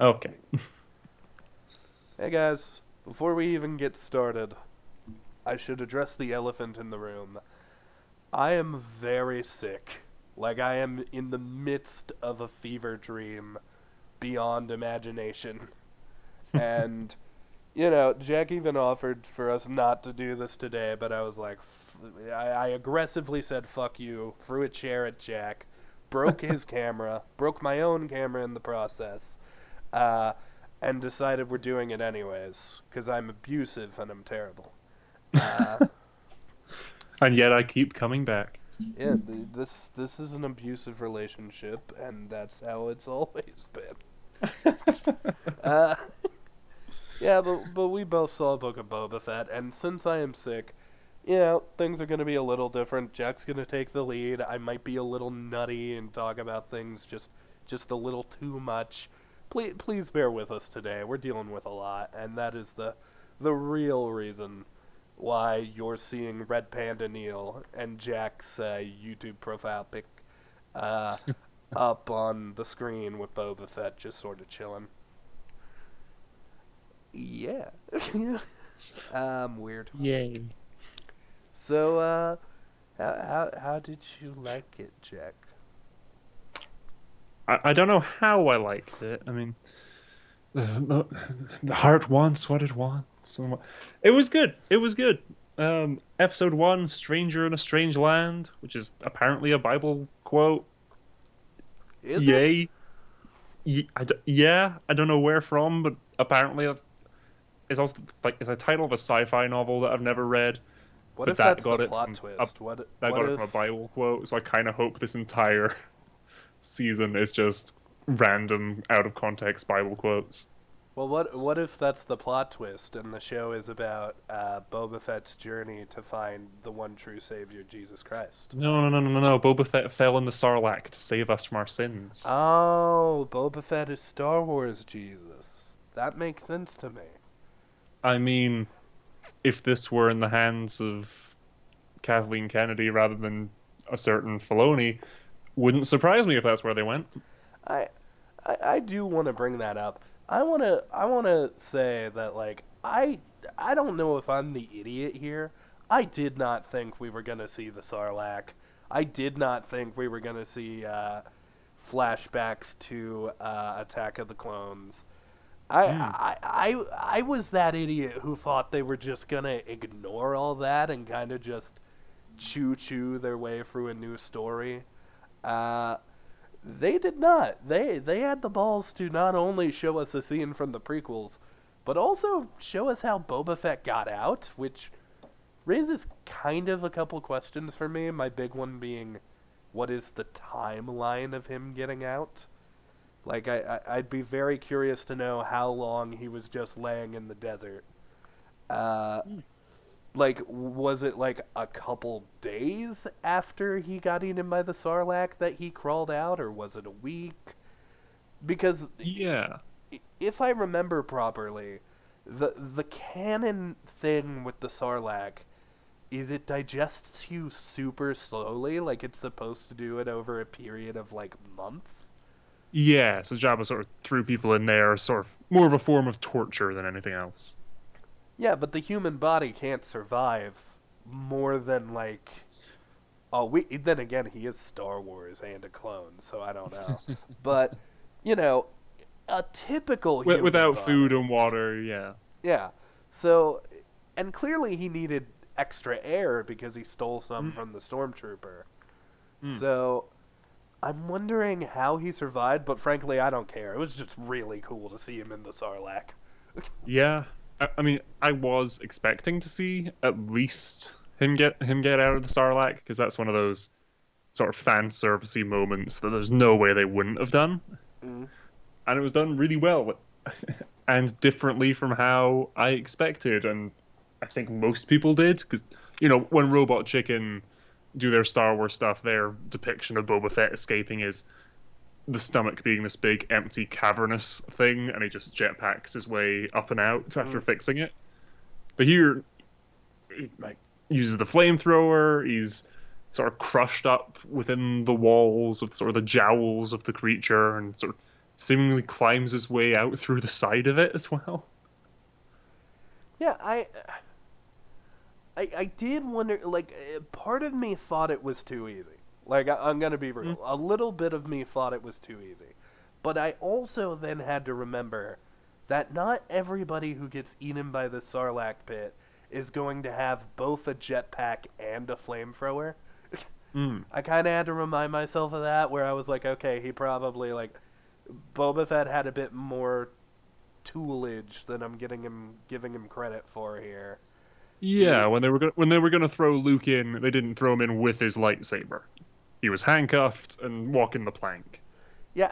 Okay. Hey guys, before we even get started, I should address the elephant in the room. I am very sick. Like, I am in the midst of a fever dream beyond imagination. And, Jack even offered for us not to do this today, but I was like, I aggressively said fuck you, threw a chair at Jack, broke his camera, broke my own camera in the process. Uh, and decided we're doing it anyways because I'm abusive and I'm terrible. Uh, And yet I keep coming back. yeah, this is an abusive relationship, and that's how it's always been. Uh, yeah, but we both saw Book of Boba Fett, and since I am sick, things are gonna be a little different. Jack's gonna take the lead. I might be a little nutty and talk about things just a little too much. Please bear with us today. We're dealing with a lot, and that is the real reason why you're seeing Red Panda Kneale and Jack's YouTube profile pic uh, up on the screen with Boba Fett just sort of chilling. Yeah. Weird. Yay. So, how did you like it, Jack? I don't know how I liked it. I mean, the heart wants what it wants. It was good. It was good. Episode 1, Stranger in a Strange Land, which is apparently a Bible quote. Is it? Yay. Yeah, I don't know where from, but apparently it's also like it's a title of a sci-fi novel that I've never read, What but if that's the plot a twist? What that what got it if from a Bible quote. So I kind of hope this entire season is just random, out of context Bible quotes. what if that's the plot twist and the show is about Boba Fett's journey to find the one true savior, Jesus Christ? No, no, no, no, no, no. Boba Fett fell in the Sarlacc to save us from our sins. Oh, Boba Fett is Star Wars Jesus. That makes sense to me. I mean, if this were in the hands of Kathleen Kennedy rather than a certain Filoni, wouldn't surprise me if that's where they went. I I do want to bring that up. I want to say that I don't know if I'm the idiot here. I did not think we were going to see the Sarlacc. I did not think we were going to see flashbacks to Attack of the Clones. Hmm. I was that idiot who thought they were just going to ignore all that and kind of just chew their way through a new story. Uh, they did not. They had the balls to not only show us a scene from the prequels, but also show us how Boba Fett got out, which raises kind of a couple questions for me. My big one being, what is the timeline of him getting out? Like, I'd be very curious to know how long he was just laying in the desert. Uh, like, was it like a couple days after he got eaten by the Sarlacc that he crawled out, or was it a week? Because Yeah. if I remember properly, the canon thing with the Sarlacc is it digests you super slowly, like it's supposed to do it over a period of like months. Yeah, so Jabba sort of threw people in there, sort of more of a form of torture than anything else. Yeah, but the human body can't survive more than like. Oh, we then again he is Star Wars and a clone, so I don't know. But you know, a typical human Without food body. and water, yeah. Yeah. So, and clearly he needed extra air because he stole some Mm, from the stormtrooper. mm. So, I'm wondering how he survived, but frankly, I don't care. It was just really cool to see him in the Sarlacc. Yeah. I mean, I was expecting to see at least him get out of the Sarlacc because that's one of those sort of fan servicey moments that there's no way they wouldn't have done, Mm. and it was done really well and differently from how I expected, and I think most people did because when Robot Chicken do their Star Wars stuff, their depiction of Boba Fett escaping is the stomach being this big empty cavernous thing, and he just jetpacks his way up and out after Mm. fixing it. But here, he, like, uses the flamethrower. He's sort of crushed up within the walls of sort of the jowls of the creature, and sort of seemingly climbs his way out through the side of it as well. Yeah, I did wonder, like, part of me thought it was too easy. Like, I'm gonna be real. Mm. A little bit of me thought it was too easy. But I also then had to remember that not everybody who gets eaten by the Sarlacc pit is going to have both a jetpack and a flamethrower. Mm. I kind of had to remind myself of that, where I was like, okay, he probably, like, Boba Fett had a bit more toolage than I'm giving him credit for here. Yeah, He, when they were gonna throw Luke in, they didn't throw him in with his lightsaber. He was handcuffed and walking the plank. yeah,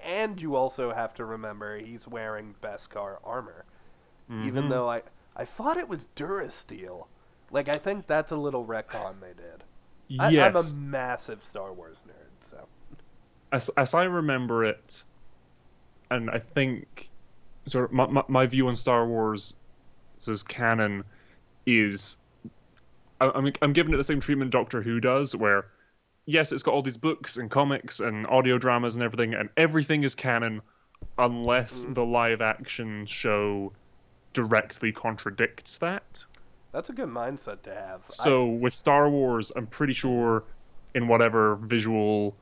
and you also have to remember he's wearing Beskar armor, even Hmm. though I thought it was Durasteel. Like, I think that's a little retcon they did. I'm a Yes, massive Star Wars nerd, so. as I remember it, and I think sort of my view on Star Wars as canon is I'm giving it the same treatment Doctor Who does, where yes, it's got all these books and comics and audio dramas and everything is canon unless Mm, the live action show directly contradicts that. that's a good mindset to have. So with Star Wars, I'm pretty sure in whatever visual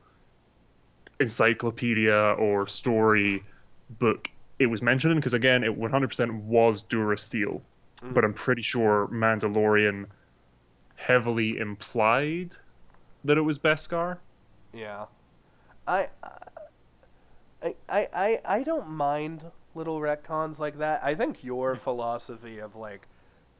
encyclopedia or story book it was mentioned in, because again, it 100% was Durasteel, but Mm, I'm pretty sure Mandalorian heavily implied that it was Beskar. yeah. I, I don't mind little retcons like that. I think your philosophy of, like,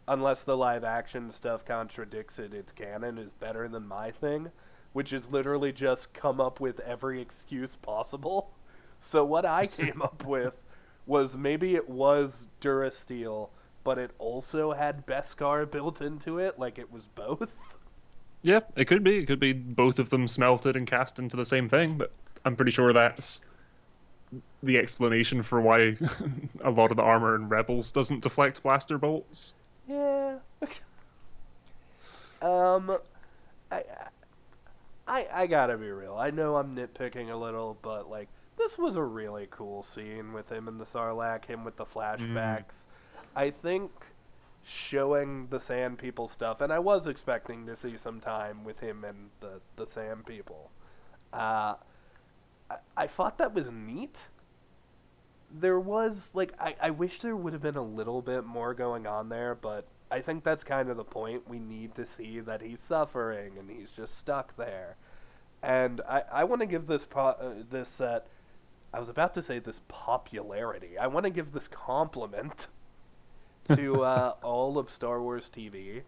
unless the live action stuff contradicts it, it's canon, is better than my thing, which is literally just come up with every excuse possible. So what I came up with was maybe it was Durasteel, but it also had Beskar built into it, like it was both. Yeah, it could be. It could be both of them smelted and cast into the same thing, but I'm pretty sure that's the explanation for why a lot of the armor in Rebels doesn't deflect blaster bolts. Yeah. um, I, I gotta be real. I know I'm nitpicking a little, but, like, this was a really cool scene with him and the Sarlacc, him with the Mm, flashbacks. I think showing the Sand People stuff, and I was expecting to see some time with him and the Sand People. Uh, I thought that was neat. There was, like, I wish there would have been a little bit more going on there, but I think that's kind of the point. We need to see that he's suffering and he's just stuck there. And I want to give this set, I was about to say this popularity. I want to give this compliment to all of Star Wars TV.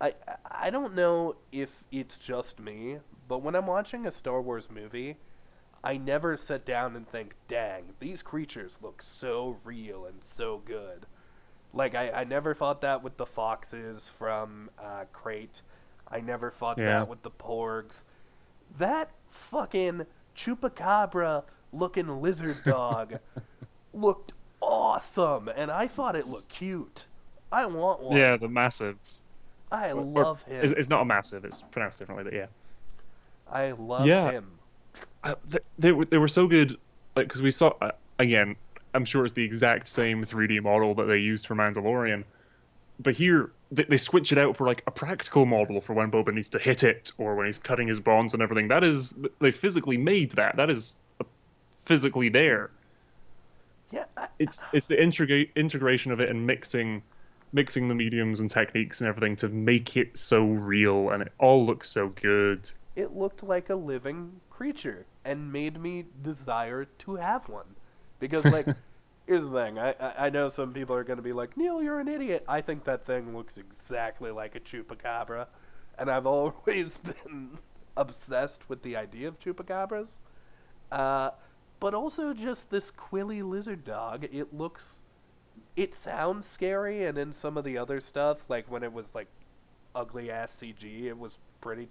I I don't know if it's just me, but when I'm watching a Star Wars movie, I never sit down and think, dang, these creatures look so real and so good. Like, I never thought that with the foxes from Crate. I never thought yeah. that with the porgs. That fucking chupacabra looking lizard dog looked awesome, and I thought it looked cute. I want Yeah, one. the massives. I Or love him. it's not a massive, it's pronounced differently, but yeah. I love Yeah, him. they were so good, like, because we saw, again, I'm sure it's the exact same 3D model that they used for Mandalorian, but here they switch it out for like a practical model for when Boba needs to hit it or when he's cutting his bonds and everything. That is, they physically made that. That is physically there. Yeah, It's the integration of it and mixing the mediums and techniques and everything to make it so real, and it all looks so good. it looked like a living creature and made me desire to have one. Because, like, here's the thing. I know some people are going to be like, Neil, you're an idiot. I think that thing looks exactly like a chupacabra. And I've always been obsessed with the idea of chupacabras. Uh, but also just this quilly lizard dog. It sounds scary, and in some of the other stuff, like when it was like ugly ass CG, it was pretty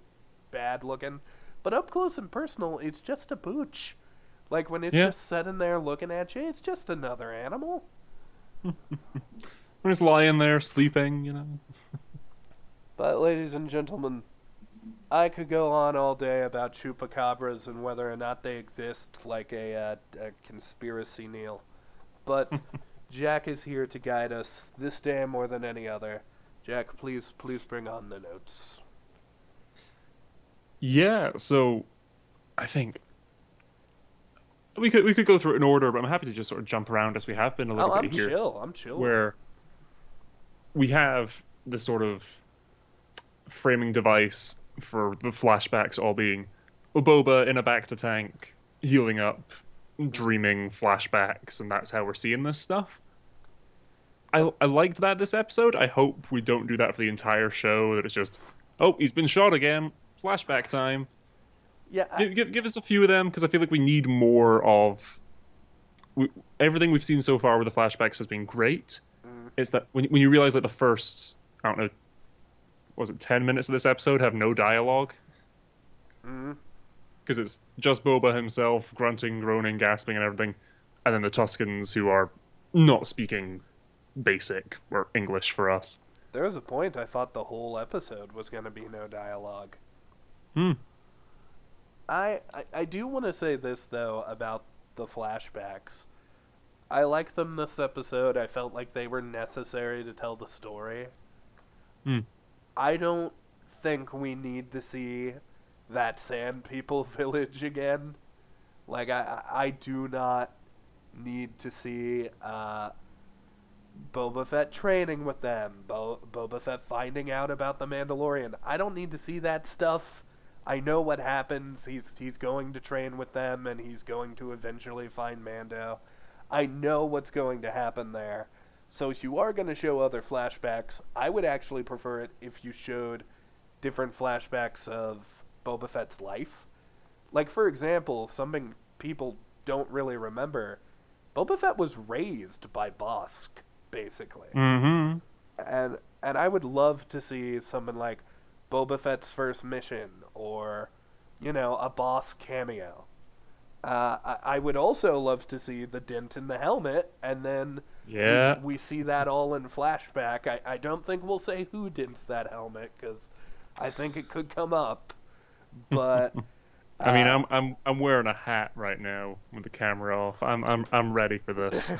bad looking. But up close and personal, it's just a pooch. Like when it's Yeah, just sitting there looking at you, it's just another animal. when it's lying there sleeping. But ladies and gentlemen, I could go on all day about chupacabras and whether or not they exist, like a conspiracy, Kneale. But Jack is here to guide us this day more than any other. Jack, please bring on the notes. Yeah, so I think we could go through it in order, but I'm happy to just sort of jump around as we have been a Oh, little I'm bit here, chill. I'm chill with it. where we have this sort of framing device for the flashbacks all being Boba in a bacta tank, healing up, dreaming flashbacks, and that's how we're seeing this stuff. I liked that this episode. I hope we don't do that for the entire show, that it's just, oh, he's been shot again, flashback time. Yeah, Give us a few of them, because I feel like we need more of... everything we've seen so far with the flashbacks has been great. It's that when you realize that the first, I don't know, was it 10 minutes of this episode have no dialogue? Because it's just Boba himself grunting, groaning, gasping, and everything, and then the Tuskens who are not speaking basic or English for us. there was a point I thought the whole episode was going to be no dialogue. Hmm. I do want to say this, though, about the flashbacks. I like them this episode. I felt like they were necessary to tell the story. Hmm. I don't think we need to see that Sand People village again. Like, I do not need to see Boba Fett training with them, Boba Fett finding out about the Mandalorian. I don't need to see that stuff. I know what happens. He's going to train with them, and he's going to eventually find Mando. I know what's going to happen there. So if you are going to show other flashbacks, I would actually prefer it if you showed different flashbacks of Boba Fett's life. Like, for example, something people don't really remember, Boba Fett was raised by Bossk, basically. Mm-hmm. And I would love to see something like Boba Fett's first mission, or, you know, a Boss cameo. I would also love to see the dent in the helmet, and then we see that all in flashback. I don't think we'll say who dents that helmet, because I think it could come up. But I mean, I'm wearing a hat right now with the camera off. I'm ready for this.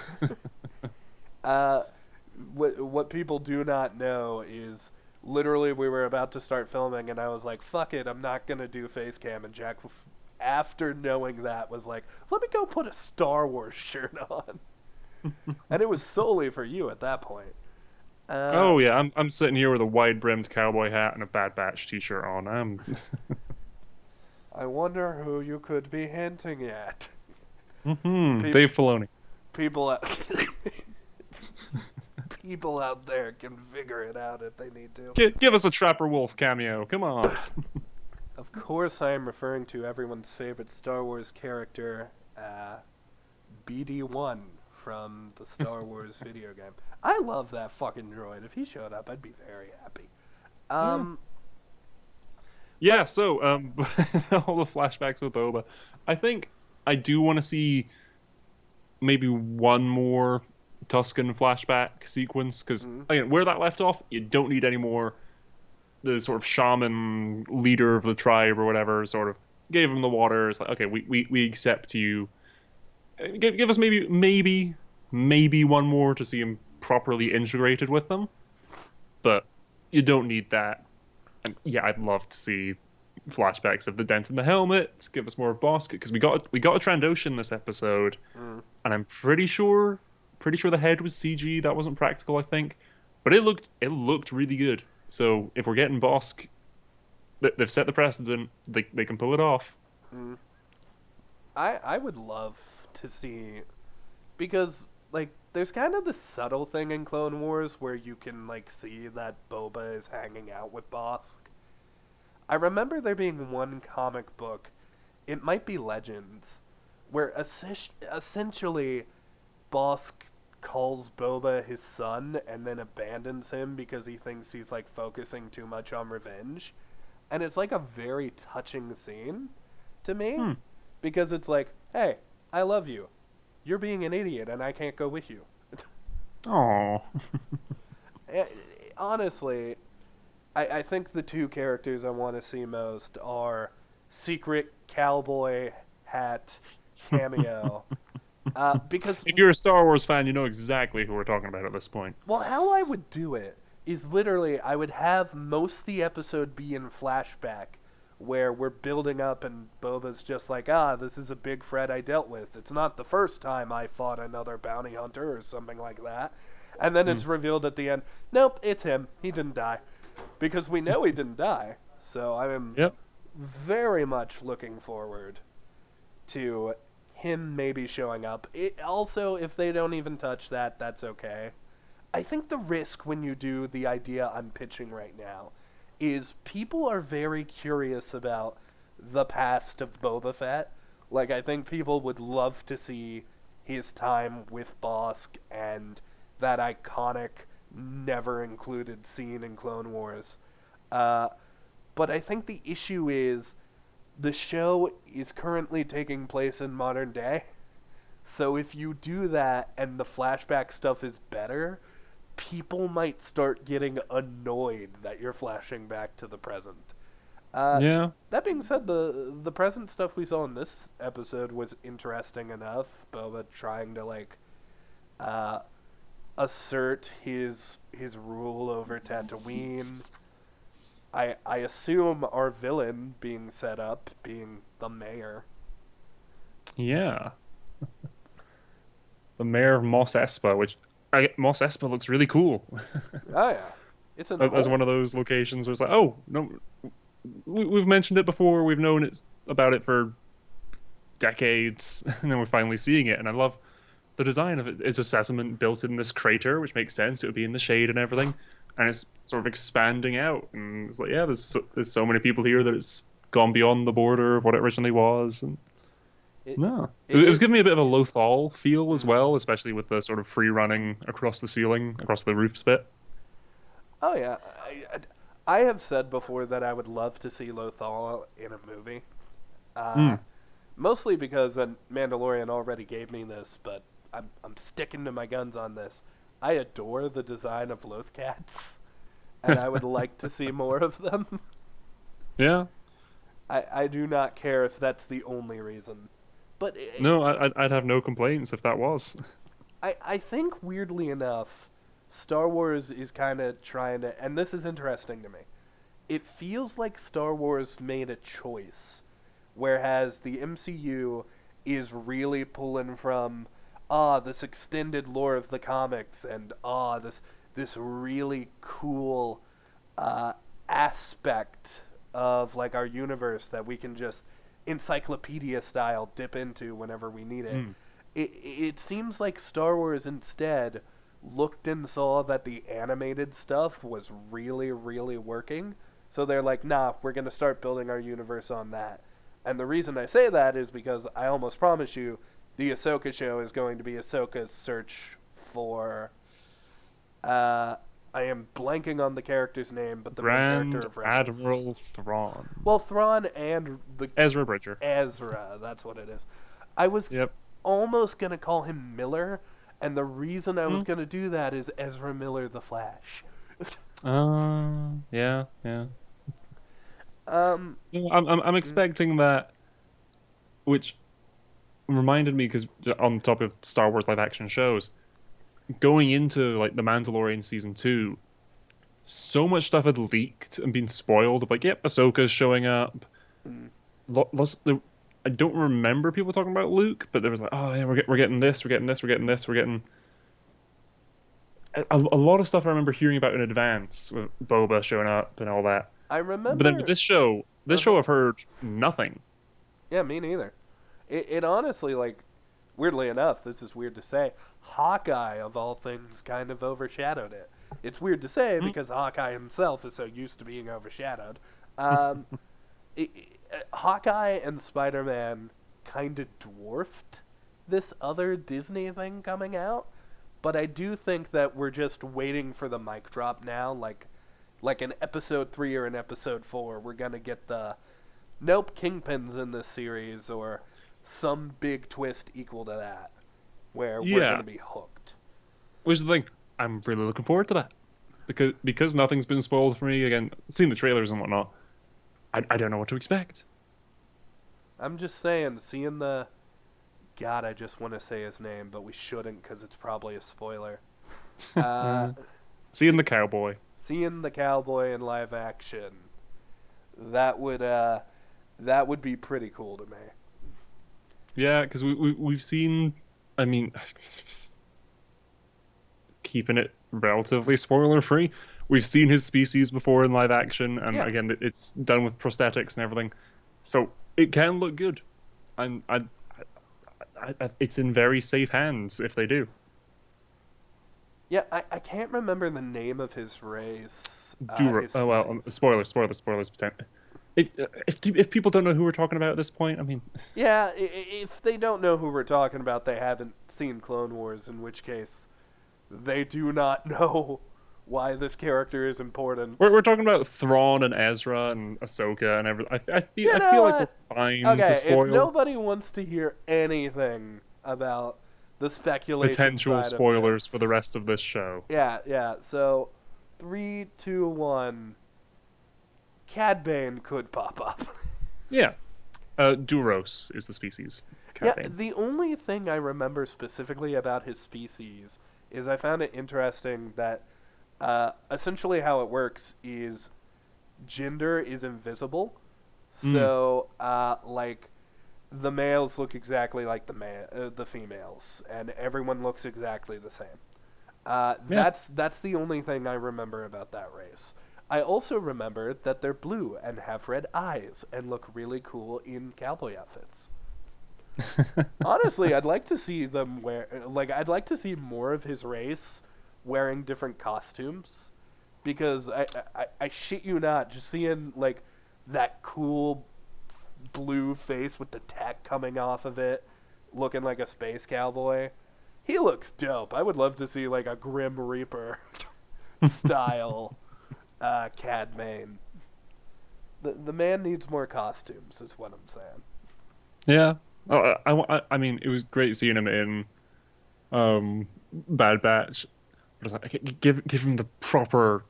What people do not know is literally we were about to start filming, and I was like, fuck it, I'm not going to do face cam. And Jack, after knowing that, was like, let me go put a Star Wars shirt on. And it was solely for you at that point. Oh yeah, I'm sitting here with a wide-brimmed cowboy hat and a Bad Batch t-shirt on. I wonder who you could be hinting at. Dave Filoni. People out there can figure it out if they need to. Give us a Trapper Wolf cameo. Come on. Of course, I am referring to everyone's favorite Star Wars character, BD1 from the Star Wars video game. I love that fucking droid. If he showed up, I'd be very happy. Yeah, so all the flashbacks with Boba. I think I do want to see maybe one more Tusken flashback sequence, because again, where that left off, you don't need any more. The sort of shaman leader of the tribe or whatever sort of gave him the water. It's like, okay, we accept you. Give us maybe one more to see him properly integrated with them, but you don't need that. And yeah, I'd love to see flashbacks of the dent in the helmet. Give us more of Bossk, because we got a Trandoshan this episode, and I'm pretty sure the head was CG. That wasn't practical, I think, but it looked really good. So if we're getting Bossk, they've set the precedent. They can pull it off. I would love to see, because like there's kind of this subtle thing in Clone Wars where you can like see that Boba is hanging out with Bossk. I remember there being one comic book, it might be Legends, where essentially Bossk calls Boba his son and then abandons him because he thinks he's like focusing too much on revenge. And it's like a very touching scene to me, because it's like, hey, I love you. You're being an idiot and I can't go with you. Aww. Honestly, I think the two characters I want to see most are secret cowboy hat cameo. Because, If you're a Star Wars fan, you know exactly who we're talking about at this point. well, how I would do it is literally I would have most of the episode be in flashback where we're building up and Boba's just like, this is a big threat I dealt with. It's not the first time I fought another bounty hunter or something like that. And then it's revealed at the end, nope, it's him. He didn't die. Because we know he didn't die. So I am very much looking forward to him maybe showing up. Also, if they don't even touch that, that's okay. I think the risk when you do the idea I'm pitching right now is people are very curious about the past of Boba Fett. Like, I think people would love to see his time with Bossk and that iconic, never included scene in Clone Wars. But I think the issue is the show is currently taking place in modern day. So if you do that and the flashback stuff is better, people might start getting annoyed that you're flashing back to the present. That being said, the present stuff we saw in this episode was interesting enough. Boba trying to assert his rule over Tatooine. I assume our villain being set up being the mayor. Yeah. The mayor of Mos Espa, which Mos Espa looks really cool. Oh yeah, it's as one of those locations where it's like, oh no, we've mentioned it before, we've known about it for decades, and then we're finally seeing it. And I love the design of it. It's a settlement built in this crater, which makes sense. It would be in the shade and everything, and it's sort of expanding out. And it's like, yeah, there's so many people here that it's gone beyond the border of what it originally was. And it was giving me a bit of a Lothal feel as well, especially with the sort of free running across the ceiling, across the roof bit. Oh yeah, I have said before that I would love to see Lothal in a movie. Mostly because Mandalorian already gave me this, but I'm sticking to my guns on this. I adore the design of Lothcats, and I would like to see more of them. Yeah. I do not care if that's the only reason. But no, I'd have no complaints if that was. I think, weirdly enough, Star Wars is kind of trying to... And this is interesting to me. It feels like Star Wars made a choice, whereas the MCU is really pulling from, this extended lore of the comics, and, this really cool aspect of, our universe that we can just encyclopedia style dip into whenever we need it. It seems like Star Wars instead looked and saw that the animated stuff was really, really working. So they're like, nah, we're going to start building our universe on that. And the reason I say that is because I almost promise you the Ahsoka show is going to be Ahsoka's search for... I am blanking on the character's name, but the main character of Rebels. Admiral Thrawn. Well, Thrawn and the... Ezra Bridger. Ezra, that's what it is. I was almost going to call him Miller, and the reason I was going to do that is Ezra Miller the Flash. Yeah. I'm expecting that, which reminded me, because on top of Star Wars live action shows, going into the Mandalorian season 2, so much stuff had leaked and been spoiled of Ahsoka's showing up. I don't remember people talking about Luke, but there was we're getting this, we're getting a lot of stuff I remember hearing about in advance with Boba showing up and all that. I remember. But then with this show I've heard nothing. Yeah, me neither. It honestly, weirdly enough, this is weird to say, Hawkeye, of all things, kind of overshadowed it. It's weird to say because Hawkeye himself is so used to being overshadowed. Hawkeye and Spider-Man kind of dwarfed this other Disney thing coming out, but I do think that we're just waiting for the mic drop now, like in episode 3 or in episode 4, we're going to get the, nope, Kingpin's in this series, or some big twist equal to that, where we're going to be hooked. Which is the thing, I'm really looking forward to that. because nothing's been spoiled for me. Again, seeing the trailers and whatnot, I don't know what to expect. I'm just saying, seeing the God, I just want to say his name, but we shouldn't because it's probably a spoiler. Uh, Seeing see, the cowboy. seeing the cowboy in live action, that would be pretty cool to me. Yeah, because we've seen. I mean, keeping it relatively spoiler free. We've seen his species before in live action, and Yeah, again, it's done with prosthetics and everything, so it can look good. And it's in very safe hands if they do. yeah. I can't remember the name of his race, Do his oh well, species. spoilers. If people don't know who we're talking about at this point, I mean, Yeah, if they don't know who we're talking about, they haven't seen Clone Wars, in which case they do not know why this character is important. we're talking about Thrawn and Ezra and Ahsoka and everything. You I know feel like we're what? fine to Okay, if spoil nobody wants to hear anything about the speculation potential side of spoilers for the this, rest of this show. yeah. So, 3, 2, 1. Cad Bane could pop up. Yeah, Duros is the species. Yeah, Cat. the only thing I remember specifically about his species is I found it interesting that essentially how it works is gender is invisible. Mm, So, like, the males look exactly like the females, and everyone looks exactly the same. yeah. That's the only thing I remember about that race. I also remember that they're blue and have red eyes and look really cool in cowboy outfits. Honestly, I'd like to see them wear I'd like to see more of his race wearing different costumes because I shit you not, just seeing like that cool blue face with the tech coming off of it, looking like a space cowboy. He looks dope. I would love to see like a Grim Reaper style Cad Bane. The man needs more costumes. Is what I'm saying. Yeah. Oh, I mean, it was great seeing him in Bad Batch. But it's like, give him the proper,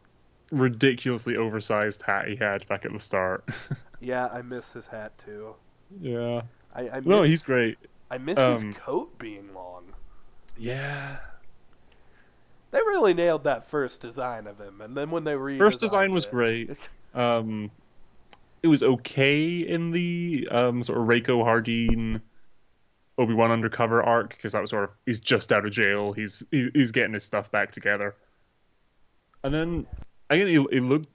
ridiculously oversized hat he had back at the start. Yeah, I miss his hat too. Yeah. I No, he's miss great. I miss his Um, coat being long. yeah. They really nailed that first design of him, and then when they First design redesigned was it, great. Um, it was okay in the sort of Reiko Hardeen Obi-Wan undercover arc because that was sort of he's just out of jail. He's getting his stuff back together. And then again,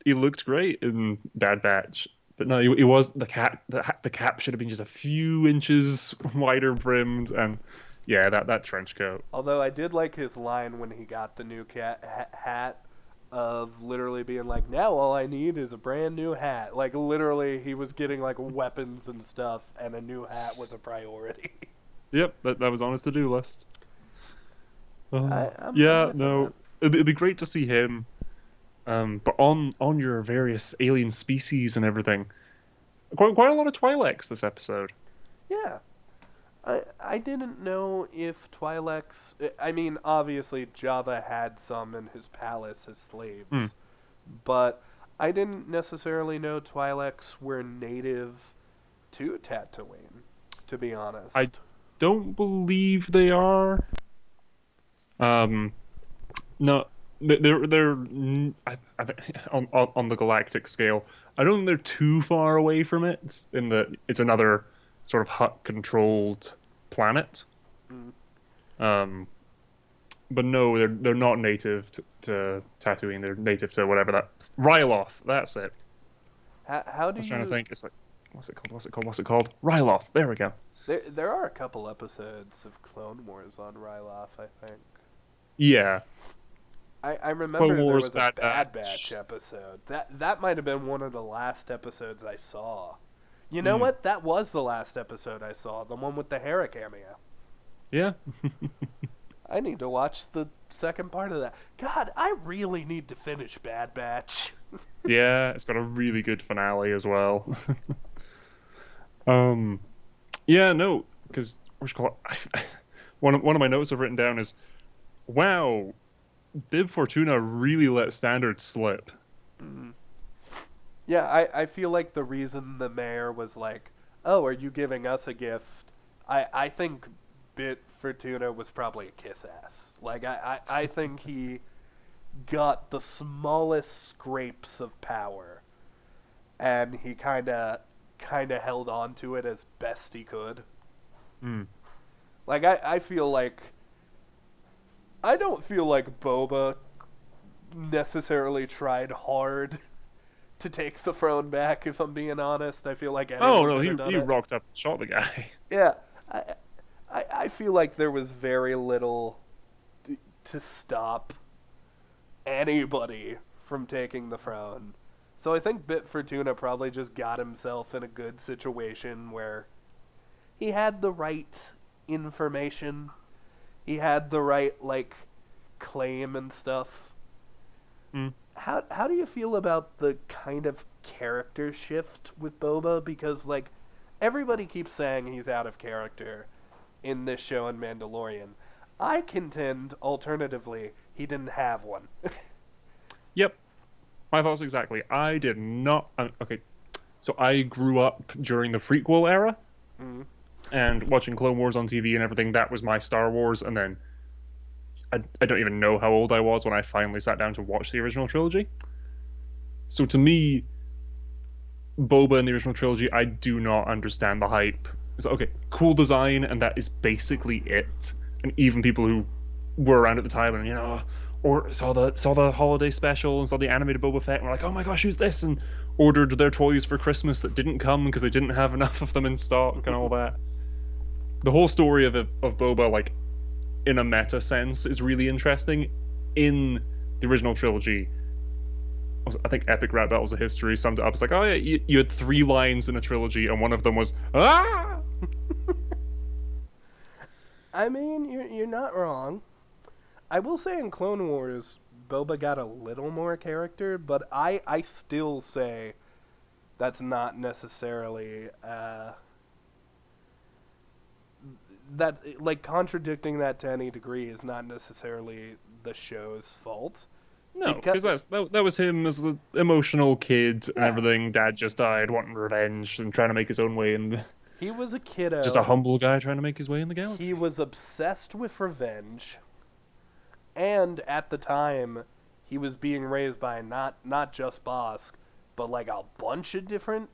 he looked great in Bad Batch, but no, he was the cap should have been just a few inches wider brimmed, and yeah, that trench coat. although I did like his line when he got the new hat of literally being like, now all I need is a brand new hat. Like literally, he was getting like weapons and stuff, and a new hat was a priority. Yep, that was on his to-do list. I'm Yeah, with him, no, man. it'd be great to see him. But on your various alien species and everything, quite a lot of Twi'leks this episode. Yeah. I didn't know if Twi'leks. I mean, obviously Java had some in his palace as Hmm. slaves, but I didn't necessarily know Twi'leks were native to Tatooine. To be I honest. don't believe they are. Um, no, on the galactic scale. I don't think they're too far away from it. It's another sort of hut controlled planet. Mm. Um, but no, they're not native to Tatooine. They're native to whatever that Ryloth. That's it. How I do was trying to you? think. It's like what's it called? Ryloth. There we go. There are a couple episodes of Clone Wars on Ryloth, I think. Yeah, I Clone remember there Wars, was a Bad Bad Batch Batch. episode. That might have been one of the last episodes I saw. You know Mm, what? That was the last episode I saw, the one with the Hera cameo. yeah. I need to watch the second part of that. God, I really need to finish Bad Batch. Yeah, it's got a really good finale as well. Um, yeah, no, because one of my notes I've written down is, wow, Bib Fortuna really let standards slip. Mhm. Yeah, I feel like the reason the mayor was like, "Oh, are you giving us a gift?" I think Bit Fortuna was probably a kiss ass. Like I think he got the smallest scrapes of power, and he kind of held on to it as best he could. Hmm. Like I feel like I don't feel like Boba necessarily tried hard to take the throne back. If I'm being honest, I feel like Oh anyone no, could he have done he it. rocked up and shot the guy. Yeah, I, I feel like there was very little to stop anybody from taking the throne. So I think Bit Fortuna probably just got himself in a good situation where he had the right information, he had the right like claim and stuff. Hmm. How do you feel about the kind of character shift with Boba? Because like everybody keeps saying he's out of character in this show in Mandalorian. I contend, alternatively, he didn't have one. Yep, my thoughts exactly. I did not. Okay, so I grew up during the prequel era Mm. and watching Clone Wars on TV and everything. That was my Star Wars, and then I don't even know how old I was when I finally sat down to watch the original trilogy. So to me, Boba in the original trilogy, I do not understand the hype. It's like, okay, cool design, and that is basically it. And even people who were around at the time and or saw the holiday special and saw the animated Boba Fett and were like, oh my gosh, who's this? And ordered their toys for Christmas that didn't come because they didn't have enough of them in stock and all that. The whole story of Boba, like in a meta sense, is really interesting. In the original trilogy, I think Epic Rap Battles of History summed it up. It's like, oh yeah, you had three lines in a trilogy, and one of them was ah. I mean, you're not wrong. I will say in Clone Wars, Boba got a little more character, but I still say that's not necessarily that like contradicting that to any degree is not necessarily the show's fault. No, Because because that was him as the emotional kid and yeah, everything. Dad just died, wanting revenge and trying to make his own way, and he was a just a kiddo. humble guy trying to make his way in the He galaxy. was obsessed with revenge, and at the time, he was being raised by not just Bosk, but like a bunch of different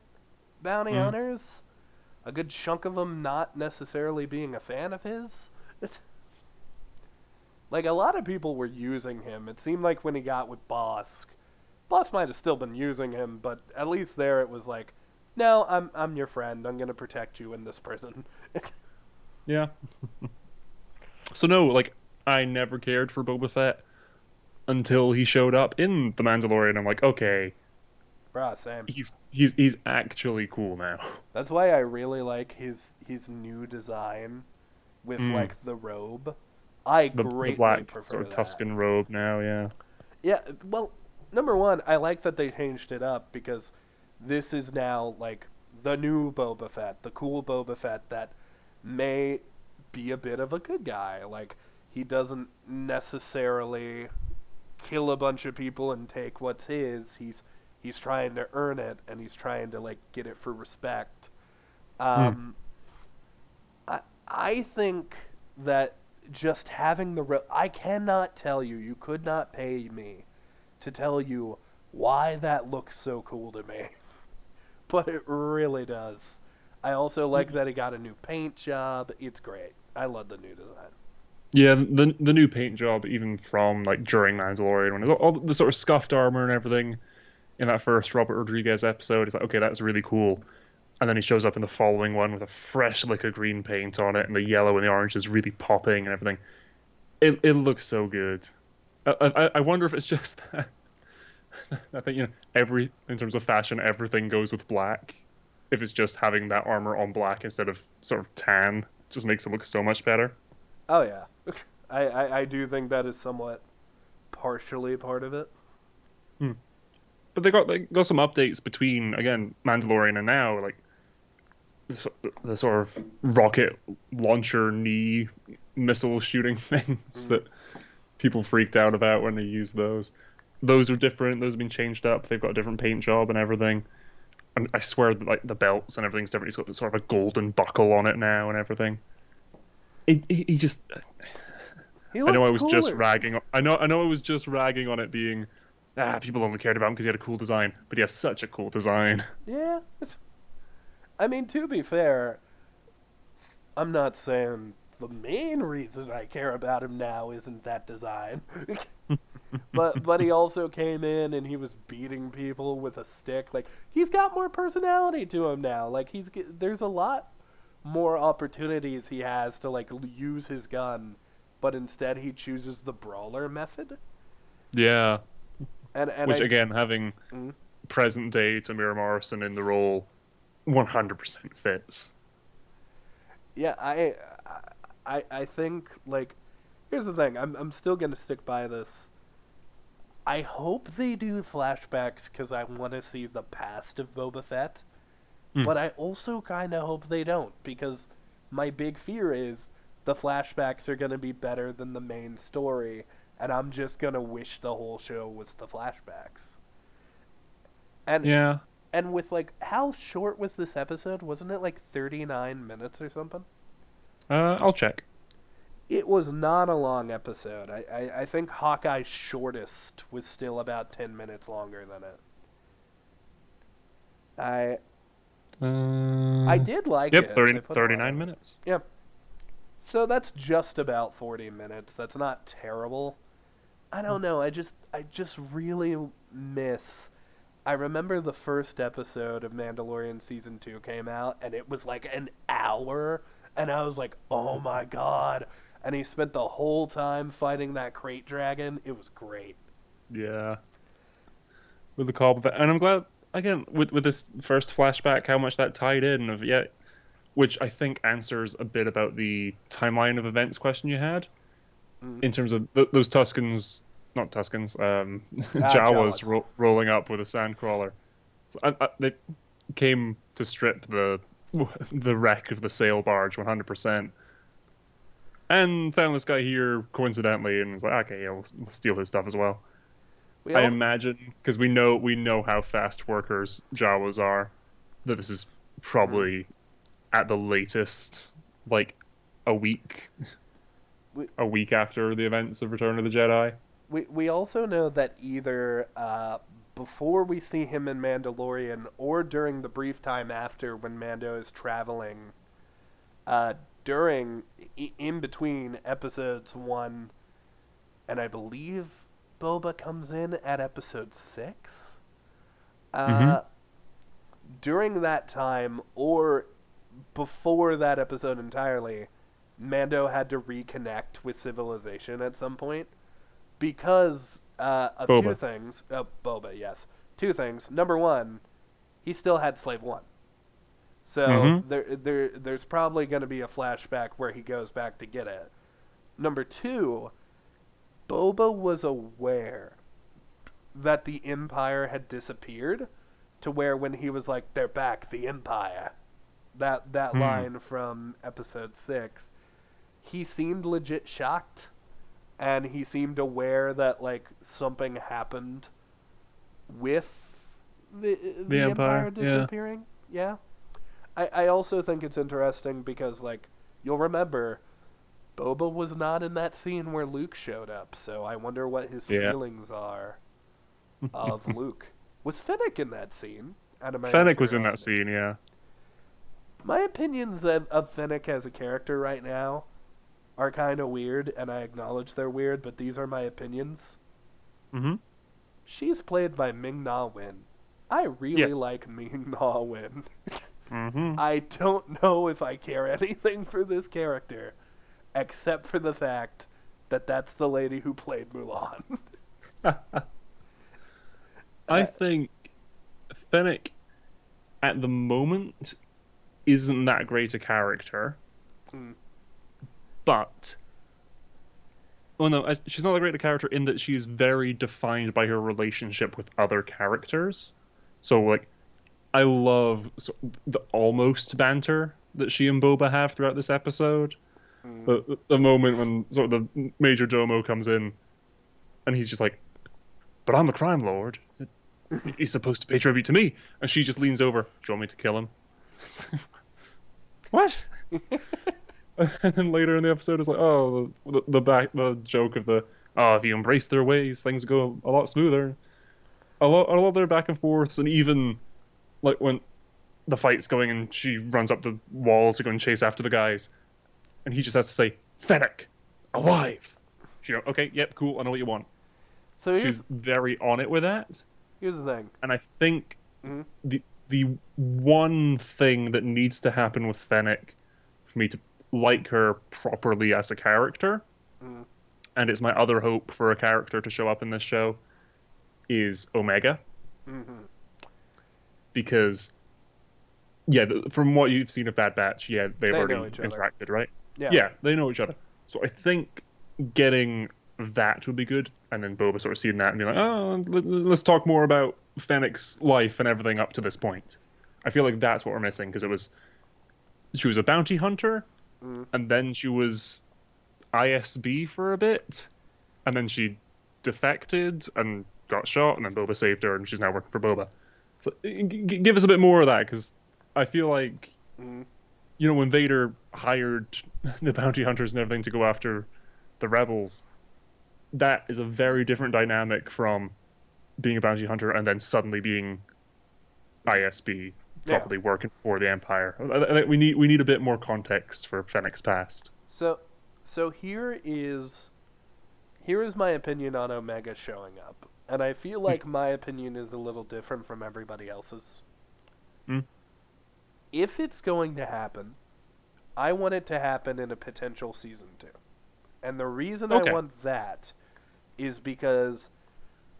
bounty Mm. hunters. A good chunk of them not necessarily being a fan of his. Like a lot of people were using him. It seemed like when he got with Bosk, Bosk might have still been using him, but at least there it was like, no, I'm your friend. I'm gonna protect you in this prison. Yeah. So no, like I never cared for Boba Fett until he showed up in The Mandalorian. I'm like, okay, Bruh, same. he's actually cool now. That's why I really like his new design with Mm. like the robe. I The greatly black sort prefer of that. Tuscan robe now, yeah. Yeah, well, number one, I like that they changed it up because this is now like the new Boba Fett, the cool Boba Fett that may be a bit of a good guy. Like he doesn't necessarily kill a bunch of people and take what's his. He's trying to earn it and he's trying to like get it for respect. Mm. Um, I think that just having I cannot tell you. You could not pay me to tell you why that looks so cool to me, but it really does. I also like that he got a new paint job. It's great. I love the new design. Yeah, the new paint job, even from like during Mandalorian, when all the sort of scuffed armor and everything in that first Robert Rodriguez episode, it's like, okay, that's really cool. And then he shows up in the following one with a fresh lick of green paint on it, and the yellow and the orange is really popping and everything. It looks so good. I wonder if it's just that. I think every in terms of fashion, everything goes with black. If it's just having that armor on black instead of sort of tan, just makes it look so much better. Oh yeah, I do think that is somewhat partially part of it. Hmm. But they got some updates between again Mandalorian and now, like the sort of rocket launcher knee missile shooting things Mm. that people freaked out about when they used those. Those are different. Those have been changed up. They've got a different paint job and everything. And I swear that like the belts and everything's different. He's got sort of a golden buckle on it now and everything. He just. He I know I looks was just cooler. ragging. I know I was just ragging on it being, people only cared about him because he had a cool design. But he has such a cool design. Yeah, I mean, to be fair, I'm not saying the main reason I care about him now isn't that design. but he also came in and he was beating people with a stick. Like, he's got more personality to him now. Like, there's a lot more opportunities he has to like use his gun, but instead he chooses the brawler method. Yeah. And Which again, having Mhm. present day Tamira Morrison in the role, 100% fits. Yeah, I think like here's the thing. I'm still gonna stick by this. I hope they do flashbacks because I want to see the past of Boba Fett, but I also kind of hope they don't because my big fear is the flashbacks are gonna be better than the main story, and I'm just gonna wish the whole show was the flashbacks. And Yeah. and with like how short was this episode? Wasn't it like 39 minutes or something? I'll check. It was not a long episode. I think Hawkeye's shortest was still about 10 minutes longer than it. I did like Yep, it. 30, They put a lot 39 of it. minutes. Yeah. So that's just about 40 minutes. That's not terrible. I don't know. I just really miss. I remember the first episode of Mandalorian season 2 came out and it was like an hour and I was like, "Oh my god." And he spent the whole time fighting that crate dragon. It was great. Yeah. With the call, and I'm glad again with this first flashback how much that tied in of which I think answers a bit about the timeline of events question you had in terms of those Tuskens, not Tuskens, Jawas Jawas. rolling up with a sandcrawler. So they came to strip the wreck of the sail barge 100%. And found this guy here coincidentally, and was like, okay, yeah, we'll steal his stuff as well. We I all, imagine because we know how fast workers Jawas are, that this is probably at the latest like a week, we, a week after the events of Return of the Jedi. we also know that either before we see him in Mandalorian or during the brief time after when Mando is traveling, in between episodes 1 and I believe Boba comes in at episode 6. Mm-hmm. During that time or before that episode entirely, Mando had to reconnect with civilization at some point because of Boba. two things. Boba, yes. Two things. Number one, he still had Slave One. So there's probably going to be a flashback where he goes back to get it. Number two, Boba was aware that the Empire had disappeared, to where when he was like, "They're back, the Empire," that line from episode 6, he seemed legit shocked, and he seemed aware that like something happened with the Empire disappearing. Yeah. I also think it's interesting because, like, you'll remember, Boba was not in that scene where Luke showed up, so I wonder what his feelings are of Luke. Was Fennec in that scene? Fennec was in that scene, yeah. My opinions of Fennec as a character right now are kind of weird, and I acknowledge they're weird, but these are my opinions. Mm-hmm. She's played by Ming-Na Wen. I really like Ming-Na Wen. Mm-hmm. I don't know if I care anything for this character, except for the fact that that's the lady who played Mulan. I think Fennec, at the moment, isn't that great a character. But... Oh no, she's not that great a character in that she's very defined by her relationship with other characters. So, like, I love the almost banter that she and Boba have throughout this episode. The moment when sort of the Major Domo comes in And he's just like, but I'm a crime lord. He's supposed to pay tribute to me. And she just leans over, do you want me to kill him? What? And then later in the episode, it's like, oh, the joke of oh, if you embrace their ways, things go a lot smoother. A lot of their back and forths, and even like when the fight's going and she runs up the wall to go and chase after the guys, and he just has to say, Fennec, alive. Okay, yep, cool, I know what you want. So She's very on it with that. Here's the thing. And I think the one thing that needs to happen with Fennec for me to like her properly as a character, and it's my other hope for a character to show up in this show, is Omega. Because, yeah, from what you've seen of Bad Batch, yeah, they've already interacted, right? Yeah, they know each other. So I think getting that would be good, and then Boba sort of seeing that and being like, oh, let's talk more about Fennec's life and everything up to this point. I feel like that's what we're missing, because she was a bounty hunter, and then she was ISB for a bit, and then she defected and got shot, and then Boba saved her, and she's now working for Boba. So give us a bit more of that, because I feel like, when Vader hired the bounty hunters and everything to go after the rebels, that is a very different dynamic from being a bounty hunter and then suddenly being ISB, properly working for the Empire. We need a bit more context for Fennec's past. So here is my opinion on Omega showing up, and I feel like my opinion is a little different from everybody else's. If it's going to happen, I want it to happen in a potential season 2. And the reason I want that is because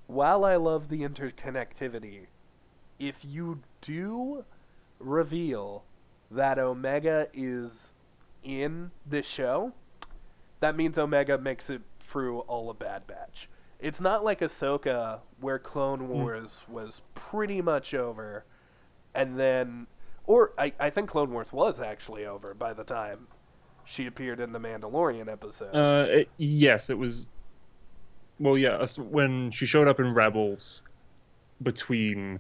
while I love the interconnectivity, if you do reveal that Omega is in this show, that means Omega makes it through all of Bad Batch. It's not like Ahsoka, where Clone Wars was pretty much over, and then... Or, I think Clone Wars was actually over by the time she appeared in the Mandalorian episode. Yes, it was... Well, yeah, when she showed up in Rebels between,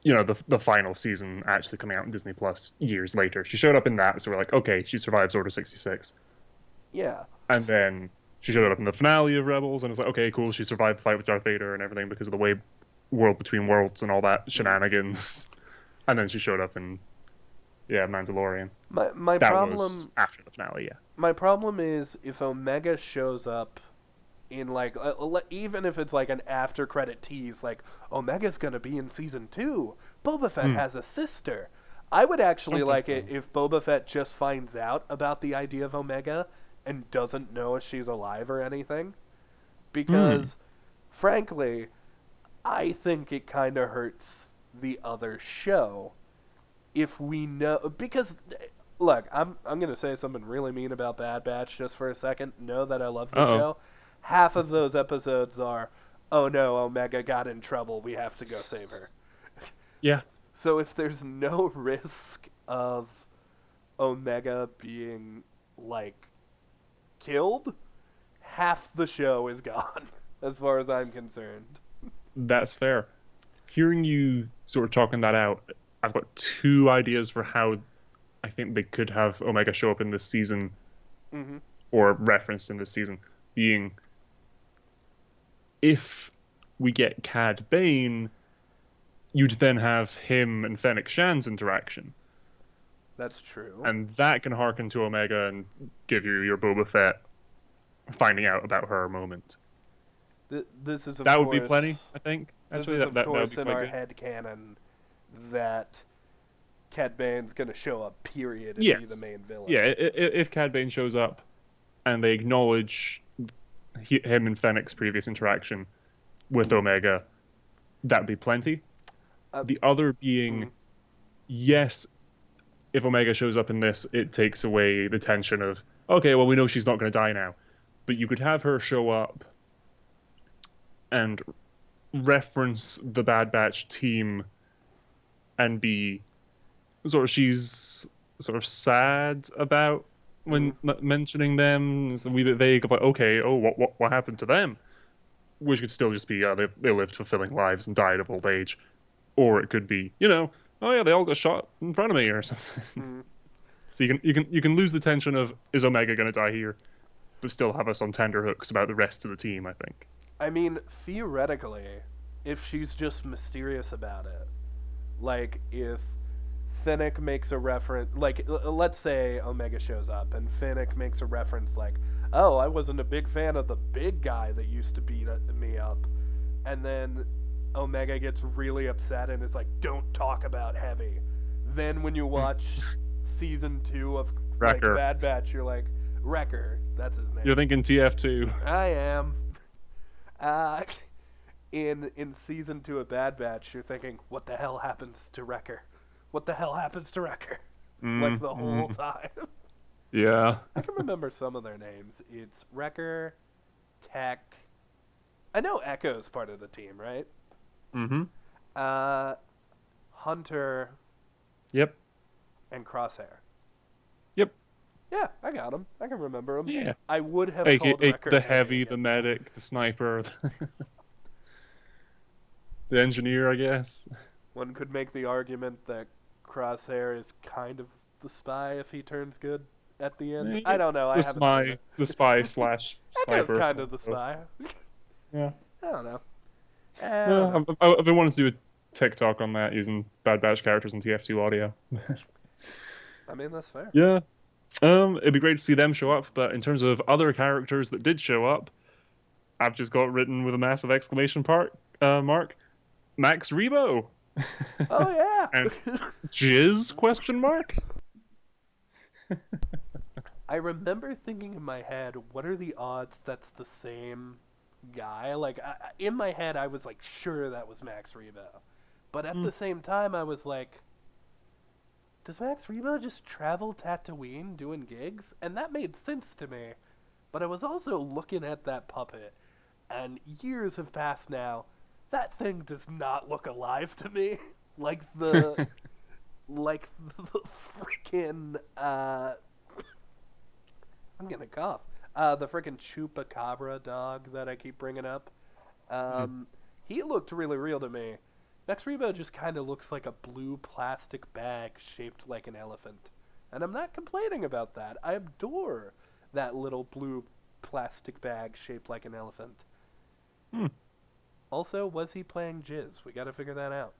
the final season actually coming out in Disney Plus years later. She showed up in that, so we're like, okay, she survives Order 66. Yeah. And then she showed up in the finale of Rebels, and it's like, okay, cool, she survived the fight with Darth Vader and everything because of the way World Between Worlds and all that shenanigans. And then she showed up in, Mandalorian. My that problem was after the finale, yeah. My problem is if Omega shows up in even if it's like an after credit tease, like Omega's gonna be in season 2. Boba Fett has a sister. I would actually like it if Boba Fett just finds out about the idea of Omega and doesn't know if she's alive or anything, because frankly, I think it kind of hurts the other show if we know, because look, I'm gonna say something really mean about Bad Batch just for a second. Know that I love the show. Half of those episodes are, oh no, Omega got in trouble, we have to go save her. Yeah. So if there's no risk of Omega being killed, half the show is gone as far as I'm concerned. That's fair. Hearing you sort of talking that out, I've got 2 ideas for how I think they could have Omega show up in this season, or referenced in this season, being if we get Cad Bane, you'd then have him and Fennec Shan's interaction. That's true. And that can harken to Omega and give you your Boba Fett finding out about her moment. This is, of that course, would be plenty, I think. Actually, this is, of course, that would be in our good. headcanon that Cad Bane's going to show up, period, and be the main villain. Yeah, if Cad Bane shows up and they acknowledge him and Fennec's previous interaction with Omega, that would be plenty. The other being, yes, if Omega shows up in this, it takes away the tension of, okay, well, we know she's not going to die now. But you could have her show up and reference the Bad Batch team and be she's sort of sad about when mentioning them. It's a wee bit vague about, okay, what happened to them? which could still just be they lived fulfilling lives and died of old age, or it could be oh yeah, they all got shot in front of me or something. Mm. So you can lose the tension of, is Omega going to die here, but still have us on tenterhooks about the rest of the team, I think. I mean, theoretically, if she's just mysterious about it, like if Finnick makes a reference, like let's say Omega shows up and Finnick makes a reference like, "Oh, I wasn't a big fan of the big guy that used to beat me up," and then Omega gets really upset and is like, "Don't talk about Heavy." Then when you watch season 2 of like Wrecker. Bad Batch, you're like, Wrecker, that's his name. You're thinking TF2. I am. In season 2 of Bad Batch, you're thinking, what the hell happens to Wrecker? What the hell happens to Wrecker? Like the whole time. Yeah. I can remember some of their names. It's Wrecker, Tech. I know Echo's part of the team, right? Mm-hmm. Hunter. Yep. And Crosshair. Yep. Yeah, I got them. I can remember them. Yeah. I would have called AKA Wrecker the Heavy, the medic, the sniper, the engineer, I guess. One could make the argument that Crosshair is kind of the spy if he turns good at the end. I don't know. I haven't seen it. The spy slash Echo's sniper. kind of the spy. Yeah. I don't know. Yeah, I've been wanting to do a TikTok on that using Bad Batch characters and TF2 audio. I mean, that's fair. Yeah. It'd be great to see them show up, but in terms of other characters that did show up, I've just got written with a massive exclamation mark. Max Rebo. Oh yeah. And Jizz question mark? I remember thinking in my head, what are the odds that's the same guy? Like in my head, I was like sure that was Max Rebo, but at the same time, I was like, does Max Rebo just travel Tatooine doing gigs? And that made sense to me. But I was also looking at that puppet, and years have passed now. That thing does not look alive to me. Like the freaking I'm gonna cough. The freaking Chupacabra dog that I keep bringing up. He looked really real to me. Max Rebo just kind of looks like a blue plastic bag shaped like an elephant. And I'm not complaining about that. I adore that little blue plastic bag shaped like an elephant. Also, was he playing Jizz? We gotta figure that out.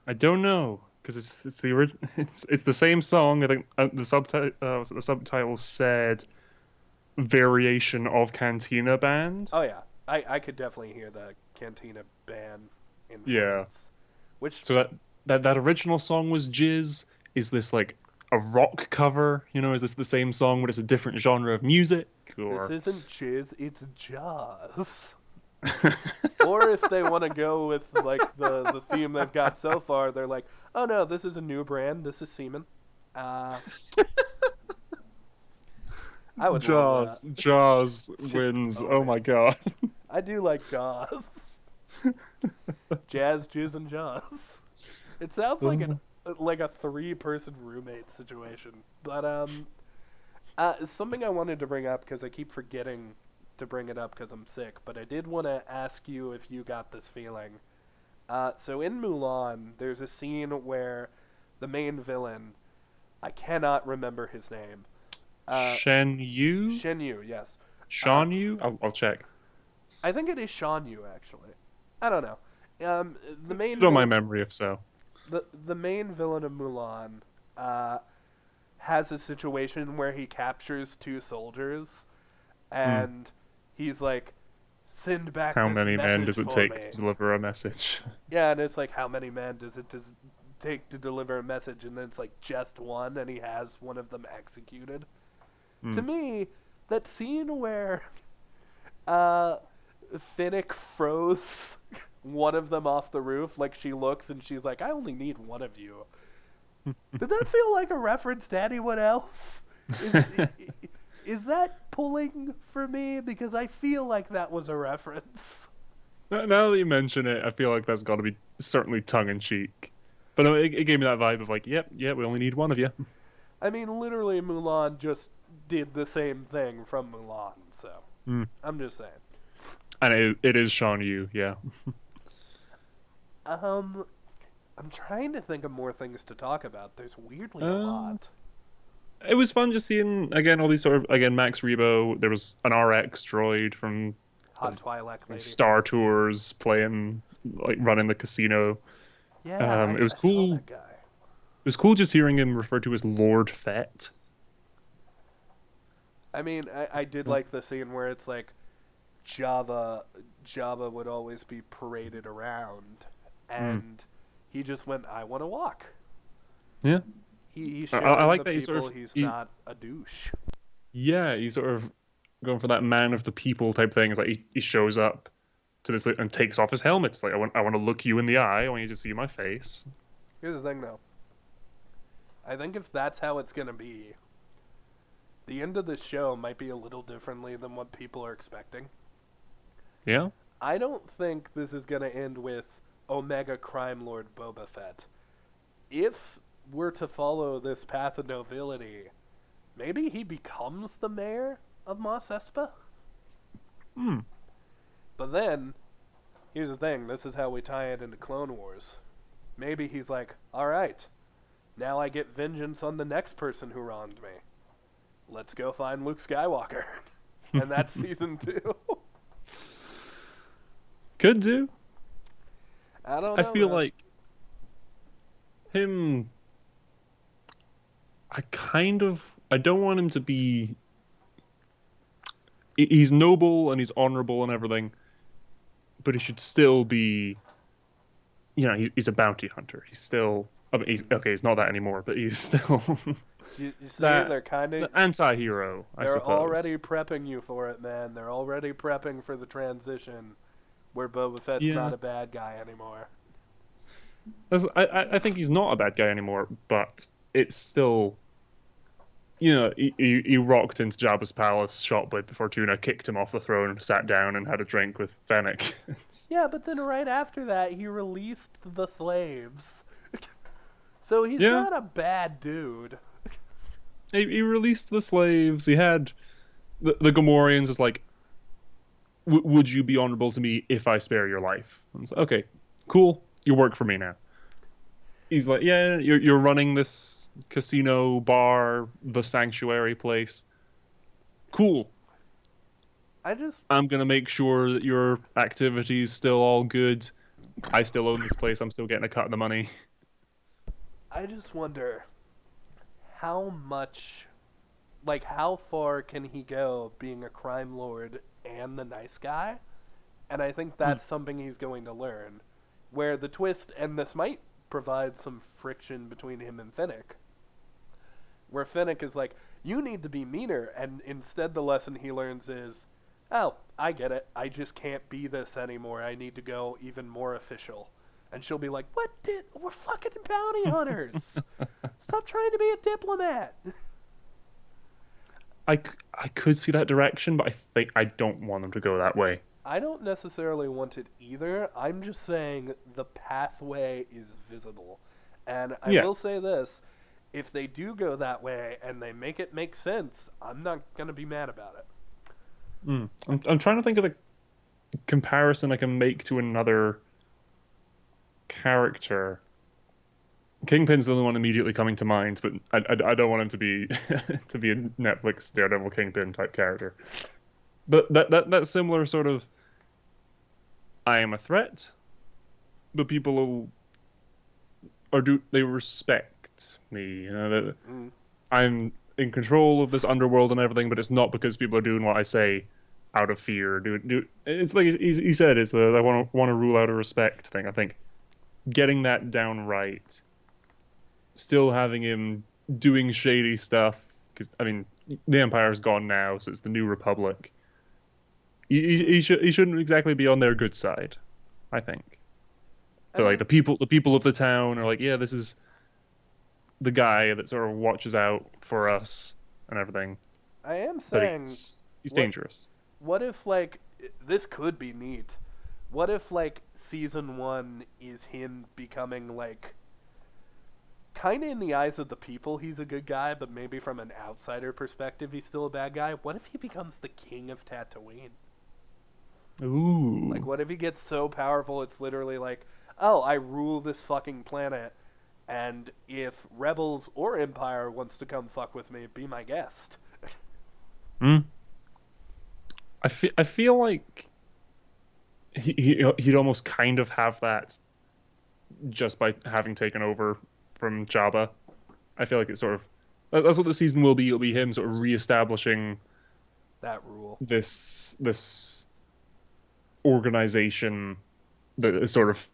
I don't know, because it's the it's the same song. I think the subtitle said variation of Cantina Band. Oh yeah, I could definitely hear the Cantina Band influence. Yeah. Which So that original song was Jizz. Is this like a rock cover? Is this the same song but it's a different genre of music? Or... This isn't Jizz, it's Jozz. Or if they want to go with like the theme they've got so far, they're like, oh no, this is a new brand. This is semen. I would Jozz. Jozz wins. Oh my god. I do like Jozz. Jazz, Jizz, and Jozz. It sounds like a 3-person roommate situation. But something I wanted to bring up because I keep forgetting to bring it up because I'm sick, but I did want to ask you if you got this feeling. So in Mulan, there's a scene where the main villain, I cannot remember his name. Shen Yu? Shen Yu, yes. Shan Yu? I'll check. I think it is Shan Yu, actually. I don't know. The main Don't my memory if so. The main villain of Mulan has a situation where he captures 2 soldiers, and he's like, send back How this many men message does it for take me. to deliver a message? Yeah, and it's like, how many men does it take to deliver a message? And then it's like, just one, and he has one of them executed. To me, that scene where Finnick froze one of them off the roof, like she looks and she's like, I only need one of you. Did that feel like a reference to anyone else? Is that pulling for me? Because I feel like that was a reference. Now that you mention it, I feel like that's got to be certainly tongue-in-cheek. But no, it gave me that vibe of like, yep, we only need one of you. I mean, literally, Mulan just did the same thing from Mulan, so I'm just saying. And it is Sean Yu, yeah. Um, I'm trying to think of more things to talk about. There's weirdly a Uh, lot. it was fun just seeing again all these sort of again Max Rebo. There was an RX droid Hot Twi'lek from lady. Star Tours playing like running the casino. Yeah, It was I saw cool. that guy. It was cool just hearing him referred to as Lord Fett. I mean, I did like the scene where it's like Java Java would always be paraded around, Mm, and he just went, "I want to walk." yeah, He's I showing like the that he people he's not a douche. yeah, he's sort of going for that man of the people type thing. It's like he shows up to this place and takes off his helmet. It's like I want to look you in the eye. I want you to see my face. Here's the thing, though. I think if that's how it's gonna be, the end of the show might be a little differently than what people are expecting. Yeah. I don't think this is gonna end with Omega Crime Lord Boba Fett. If we're to follow this path of nobility, maybe he becomes the mayor of Mos Espa. Hmm. But then, here's the thing, this is how we tie it into Clone Wars. Maybe he's like, alright, now I get vengeance on the next person who wronged me. Let's go find Luke Skywalker. And that's season 2. Could do. I don't I know, feel man. like him. I don't want him to be. He's noble and he's honorable and everything, but he should still be. He's a bounty hunter. He's still. I mean, he's okay. He's not that anymore, but he's still So you see, that they're kind of... the anti-hero, I They're already suppose. prepping you for it, man. They're already prepping for the transition where Boba Fett's Yeah, not a bad guy anymore. I think he's not a bad guy anymore, but it's still. He rocked into Jabba's palace, shot Blade before Tuna, kicked him off the throne, sat down, and had a drink with Fennec. Yeah, but then right after that, he released the slaves. So he's Yeah, not a bad dude. he released the slaves. He had the Gamorreans is like, would you be honorable to me if I spare your life? And it's like, okay, cool. You work for me now. He's like, yeah, you're running this casino bar, the sanctuary place. Cool. I just I'm gonna make sure that your activity's still all good. I still own this place. I'm still getting a cut of the money. I just wonder how much, like, how far can he go being a crime lord and the nice guy? And I think Hmm. that's something he's going to learn. Where the twist, and this might provide some friction between him and Finnick, where Finnick is like, you need to be meaner, and instead the lesson he learns is, oh, I get it. I just can't be this anymore. I need to go even more official. And she'll be like, we're fucking bounty hunters. Stop trying to be a diplomat. I could see that direction, but I think I don't want them to go that way. I don't necessarily want it either. I'm just saying the pathway is visible. And I will Yes. say this, if they do go that way and they make it make sense, I'm not going to be mad about it. I'm trying to think of a comparison I can make to another character. Kingpin's the only one immediately coming to mind, but I don't want him to be to be a Netflix Daredevil Kingpin type character. But that similar sort of I am a threat. The people do they respect me? That Mm. I'm in control of this underworld and everything, but it's not because people are doing what I say out of fear. It's like he said, it's the I want to rule out a respect thing. I think getting that down right, still having him doing shady stuff because I mean the Empire's gone now, so it's the New Republic. He shouldn't exactly be on their good side, I think. I But like mean, the people of the town are like, yeah, this is the guy that sort of watches out for us and everything. I am But saying, he's what dangerous. what if, like, this could be neat. What if, like, season 1 is him becoming, like, kind of in the eyes of the people he's a good guy, but maybe from an outsider perspective he's still a bad guy? What if he becomes the king of Tatooine? Like, Ooh. what if he gets so powerful it's literally like, oh, I rule this fucking planet, and if Rebels or Empire wants to come fuck with me, be my guest. Mm. I feel like he'd almost kind of have that just by having taken over from Jabba. I feel like it's sort of that's what the season will be. It'll be him sort of reestablishing That rule. this organization that has sort of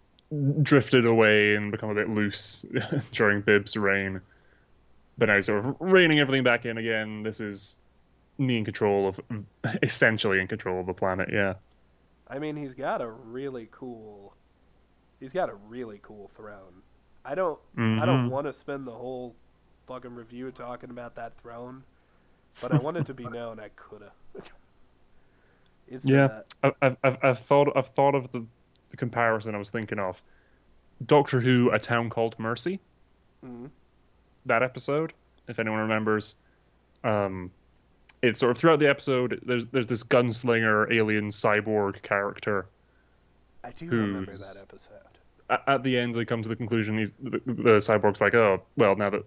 drifted away and become a bit loose during Bib's reign. But now he's sort of reining everything back in again. This is me in control of, essentially in control of the planet. Yeah. I mean, he's got a really cool throne. I don't I don't Hmm. want to spend the whole fucking review talking about that throne, but I want it to be known I coulda. It's Yeah. I've thought of the comparison I was thinking of. Doctor Who: A Town Called Mercy. mm, That episode, if anyone remembers. Um, it's sort of throughout the episode. There's this gunslinger alien cyborg character I do remember that who's episode. at the end they come to the conclusion the cyborg's like, oh well, now that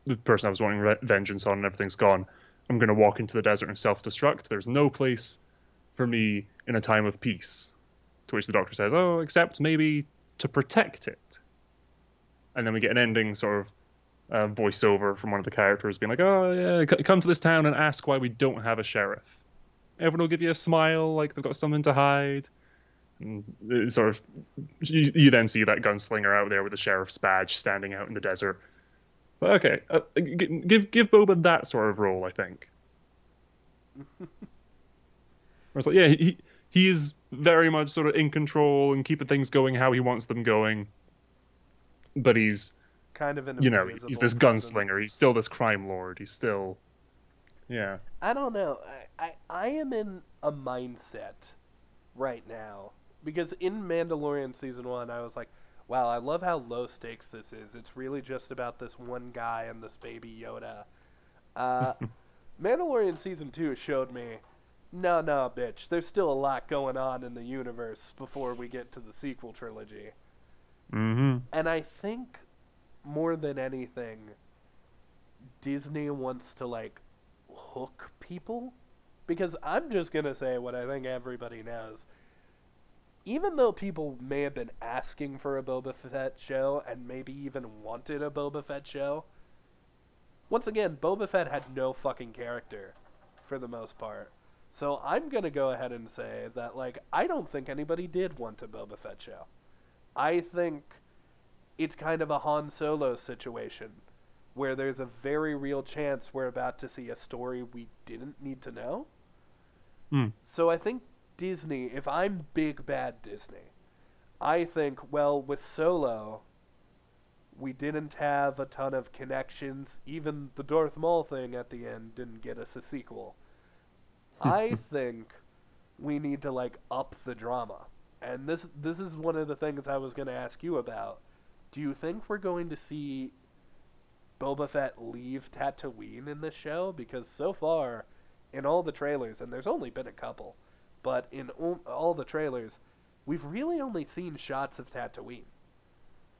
the person I was wanting vengeance on and everything's gone, I'm going to walk into the desert and self-destruct. There's no place for me in a time of peace. To which the Doctor says, oh, except maybe to protect it. And then we get an ending sort of voiceover from one of the characters being like, oh yeah, come to this town and ask why we don't have a sheriff. Everyone will give you a smile like they've got something to hide. And it's sort of you then see that gunslinger out there with the sheriff's badge standing out in the desert. But okay, give Boba that sort of role, I think. Where it's like, yeah, he is very much sort of in control and keeping things going how he wants them going, but he's Kind of an he's invisible this gunslinger. He's presence. still this crime lord. He's still yeah. I don't know. I am in a mindset right now because in Mandalorian season 1 I was like, wow, I love how low stakes this is. It's really just about this one guy and this baby Yoda. Uh Mandalorian season 2 showed me, no, bitch. There's still a lot going on in the universe before we get to the sequel trilogy. Hmm. And I think more than anything, Disney wants to like hook people because I'm just going to say what I think everybody knows. Even though people may have been asking for a Boba Fett show and maybe even wanted a Boba Fett show, once again, Boba Fett had no fucking character for the most part. So I'm going to go ahead and say that like I don't think anybody did want a Boba Fett show. I think it's kind of a Han Solo situation where there's a very real chance we're about to see a story we didn't need to know. Mm. So I think Disney, if I'm big bad Disney, I think, well, with Solo, we didn't have a ton of connections. Even the Darth Maul thing at the end didn't get us a sequel. I think we need to like up the drama. And this is one of the things I was going to ask you about. Do you think we're going to see Boba Fett leave Tatooine in this show? Because so far, in all the trailers, and there's only been a couple, but in all the trailers, we've really only seen shots of Tatooine.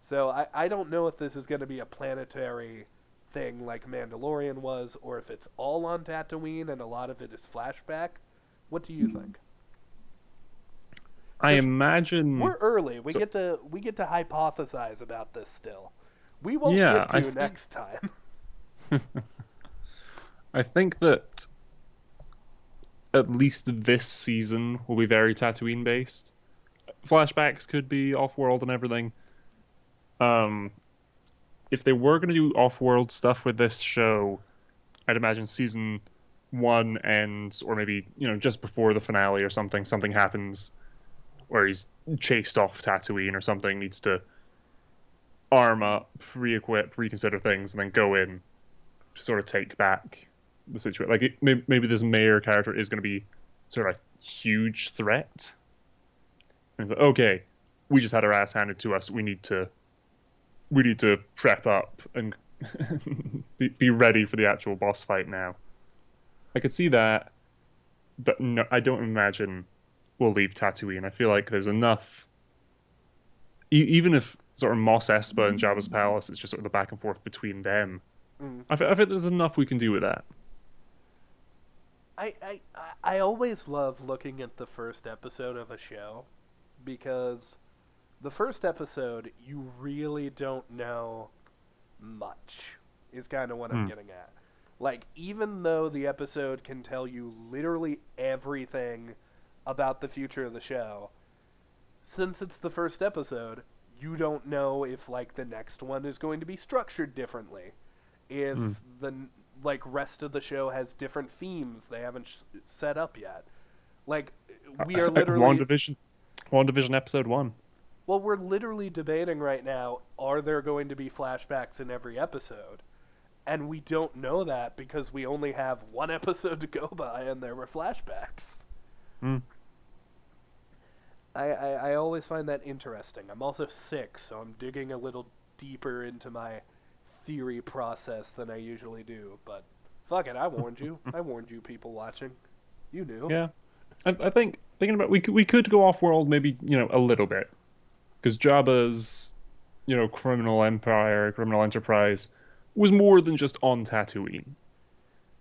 So I don't know if this is going to be a planetary thing like Mandalorian was, or if it's all on Tatooine and a lot of it is flashback. What do you think? I Because imagine we're early. We so. get to hypothesize about this still. We won't Yeah, get I to think next time. I think that at least this season will be very Tatooine based. Flashbacks could be off-world and everything. Um, if they were going to do off-world stuff with this show, I'd imagine season one ends, or maybe just before the finale or something. Something happens where he's chased off Tatooine or something. Needs to arm up, re-equip, reconsider things, and then go in to sort of take back the situation. Like maybe this mayor character is going to be sort of a huge threat. And it's like, okay, we just had our ass handed to us. We need to prep up and be ready for the actual boss fight now. I could see that, but no, I don't imagine will leave Tatooine. I feel like there's enough, even if sort of Mos Espa and Jabba's palace is just sort of the back and forth between them. Mm. I think there's enough we can do with that. I always love looking at the first episode of a show because the first episode you really don't know much is kind of what I'm getting at. Like, even though the episode can tell you literally everything about the future of the show, since it's the first episode, you don't know if, like, the next one is going to be structured differently. If the, like, rest of the show has different themes they haven't set up yet. Like, we are literally... WandaVision episode 1. Well, we're literally debating right now, are there going to be flashbacks in every episode? And we don't know that because we only have one episode to go by and there were flashbacks. I always find that interesting. I'm also sick, so I'm digging a little deeper into my theory process than I usually do. But fuck it, I warned you. I warned you people watching. You knew. Yeah. I think, thinking about, we could go off-world maybe, a little bit. Because Jabba's, criminal empire, criminal enterprise was more than just on Tatooine.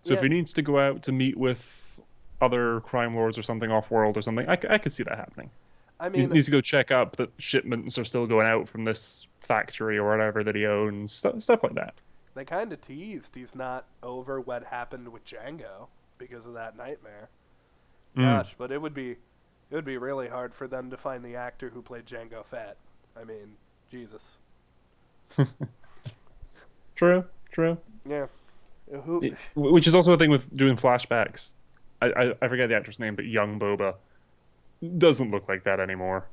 So if he needs to go out to meet with other crime lords or something off-world or something, I could see that happening. I mean, he needs to go check up that shipments are still going out from this factory or whatever that he owns, stuff like that. They kind of teased he's not over what happened with Django because of that nightmare. Gosh, but it would be really hard for them to find the actor who played Jango Fett. I mean, Jesus. True. Yeah. Which is also a thing with doing flashbacks. I forget the actor's name, but young Boba doesn't look like that anymore.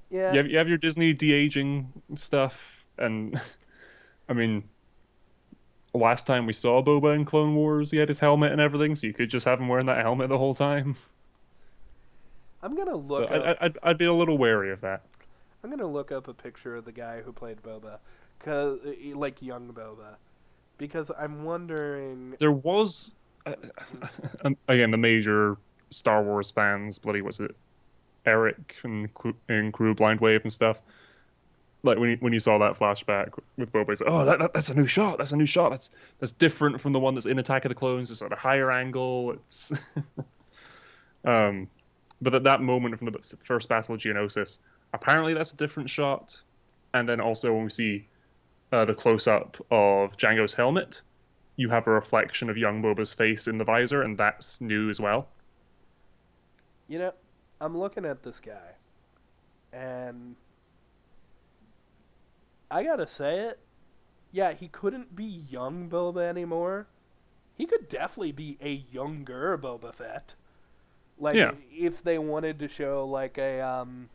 Yeah. You have your Disney de-aging stuff, and I mean, last time we saw Boba in Clone Wars, he had his helmet and everything, so you could just have him wearing that helmet the whole time. I'm gonna look up... up... I'd be a little wary of that. I'm gonna look up a picture of the guy who played Boba, like young Boba, because I'm wondering. There was, again, the major Star Wars fans, what's it, Eric and Crew Blind Wave and stuff. Like when you saw that flashback with Boba, it's like, oh, that's a new shot. That's a new shot. That's different from the one that's in Attack of the Clones. It's at a higher angle. It's, but at that moment from the first Battle of Geonosis, apparently that's a different shot. And then also when we see the close-up of Jango's helmet, you have a reflection of young Boba's face in the visor, and that's new as well. I'm looking at this guy, and I gotta say it. Yeah, he couldn't be young Boba anymore. He could definitely be a younger Boba Fett. Like, if they wanted to show, like, an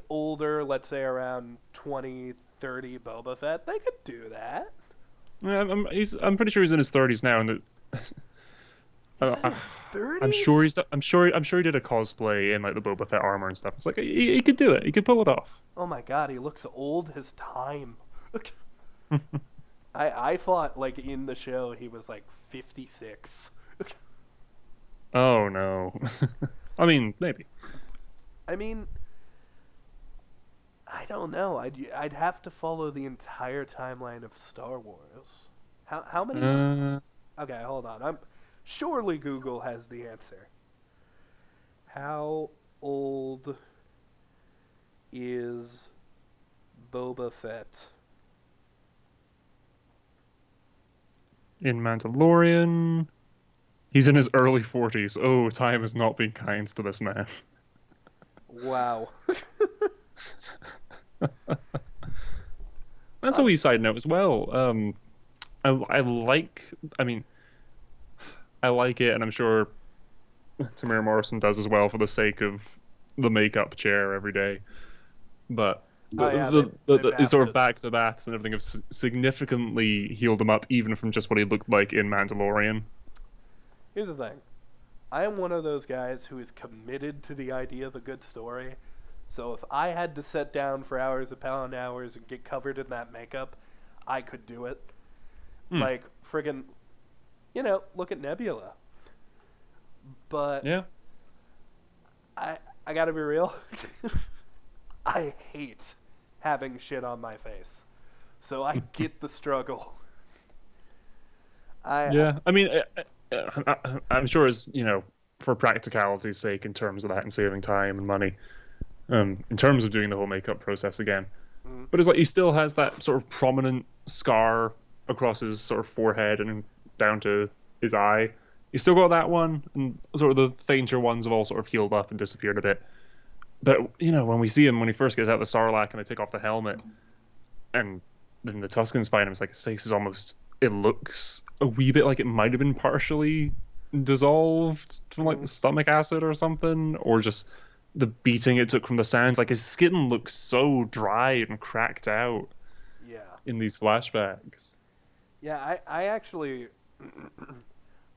older, let's say around 20, 30 Boba Fett, they could do that. Yeah, I'm pretty sure he's in his 30s now, and He's in his 30s? I'm sure he did a cosplay in like the Boba Fett armor and stuff. It's like he could do it. He could pull it off. Oh my god, he looks old as time. I thought like in the show he was like 56. Oh no. I mean, maybe. I mean, I don't know. I'd have to follow the entire timeline of Star Wars. How many? Okay, hold on. Surely Google has the answer. How old is Boba Fett in Mandalorian? He's in his early 40s. Oh, time has not been kind to this man. Wow. That's a wee side note as well. I like it, and I'm sure Tamara Morrison does as well for the sake of the makeup chair every day. But the sort of back to baths and everything have significantly healed him up, even from just what he looked like in Mandalorian. Here's the thing. I am one of those guys who is committed to the idea of a good story. So if I had to sit down for hours upon hours and get covered in that makeup, I could do it. Like, friggin', look at Nebula. But yeah, I gotta be real. I hate having shit on my face, so I get the struggle. I Yeah, I mean, I'm sure it's, for practicality's sake, in terms of that and saving time and money, in terms of doing the whole makeup process again. mm, But it's like he still has that sort of prominent scar across his sort of forehead and down to his eye. He's still got that one, and sort of the fainter ones have all sort of healed up and disappeared a bit. But when we see him when he first gets out of the Sarlacc and they take off the helmet, and then the Tuscans find him, it's like his face is almost. It looks a wee bit like it might have been partially dissolved from like mm, the stomach acid or something, or just the beating it took from the sands. Like his skin looks so dry and cracked out yeah, in these flashbacks. yeah. I actually,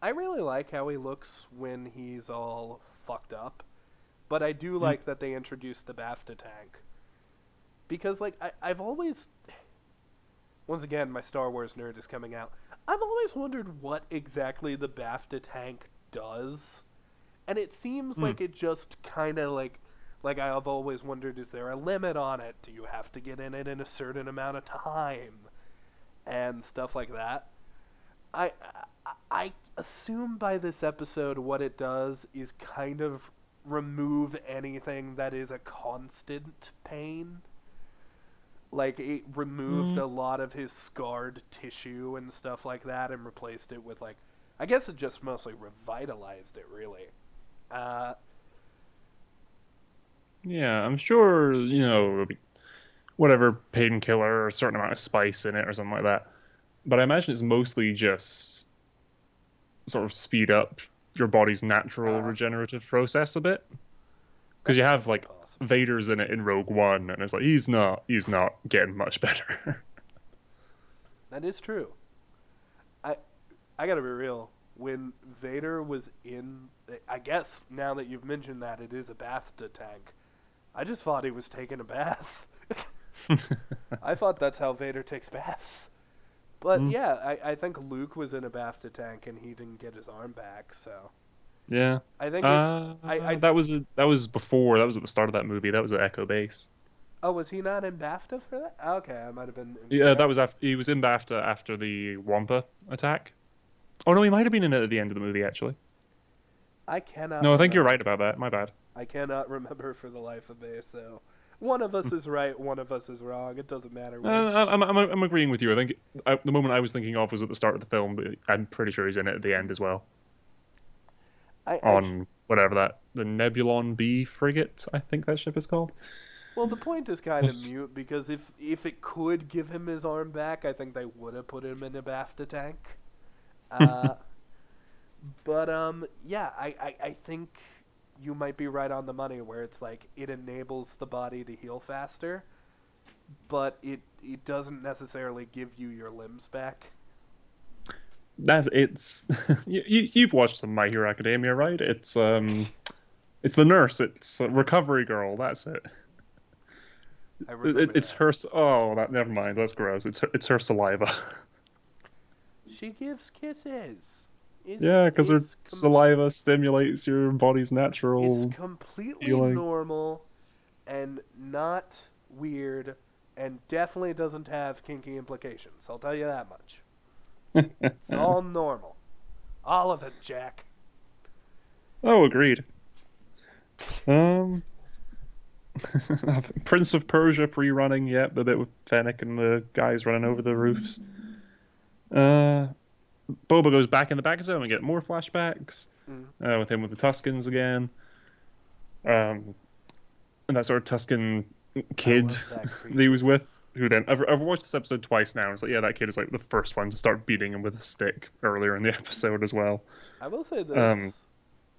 I really like how he looks when he's all fucked up, but I do Mm. like that they introduced the BAFTA tank because, like, I've always, once again, my Star Wars nerd is coming out. I've always wondered what exactly the BAFTA tank does, and it seems Mm. like it just kind of like I've always wondered: is there a limit on it? Do you have to get in it in a certain amount of time, and stuff like that? I I assume by this episode what it does is kind of remove anything that is a constant pain. Like it removed Mm. a lot of his scarred tissue and stuff like that and replaced it with like I guess it just mostly revitalized it really. Uh Yeah, I'm sure, it'll be whatever painkiller or a certain amount of spice in it or something like that. But I imagine it's mostly just sort of speed up your body's natural uh regenerative process a bit. Because that you could have be like possible. Vader's in it in Rogue One, and it's like he's not getting much better. That is true. I I got to be real. When Vader was in I guess now that you've mentioned that it is a BAFTA tank. I just thought he was taking a bath. I thought that's how Vader takes baths. But Mm, yeah, I think Luke was in a BAFTA tank and he didn't get his arm back, so yeah. I think it. Uh, I that was before. That was at the start of that movie. That was at Echo Base. oh, was he not in BAFTA for that? Okay, I might have been Yeah, that incorrect. was after he was in BAFTA after the Wampa attack. Oh no, he might have been in it at the end of the movie actually. I cannot No, I think you're remember. right about that. My bad. I cannot remember for the life of me. So one of us is right, one of us is wrong. It doesn't matter which. I'm agreeing with you. I think the moment I was thinking of was at the start of the film, but I'm pretty sure he's in it at the end as well. I On whatever the Nebulon B frigate, I think that ship is called. well, the point is kind of mute because if it could give him his arm back, I think they would have put him in a BAFTA tank. Uh, but yeah, I think you might be right on the money where it's like it enables the body to heal faster, but it doesn't necessarily give you your limbs back. That's it's you've watched some My Hero Academia, right? It's the nurse. It's a recovery girl. That's it. I remember It's that. her. Oh, that never mind. That's gross. It's her saliva. She gives kisses. Yeah, Is because her saliva stimulates your body's is natural completely healing. normal and not weird and definitely doesn't have kinky implications. I'll tell you that much. It's all normal. All of it, Jack. Oh, agreed. Um, Prince of Persia free running. Yep, the bit with Fennec and the guys running over the roofs. Uh, Boba goes back in the back zone and get more flashbacks Mm, with him with the Tuscans again. Um, and that sort of Tuscan I kid love that that he was creature. with, who then I've watched this episode twice now, and it's like, yeah, that kid is like the first one to start beating him with a stick earlier in the episode as well. I will say Um, this.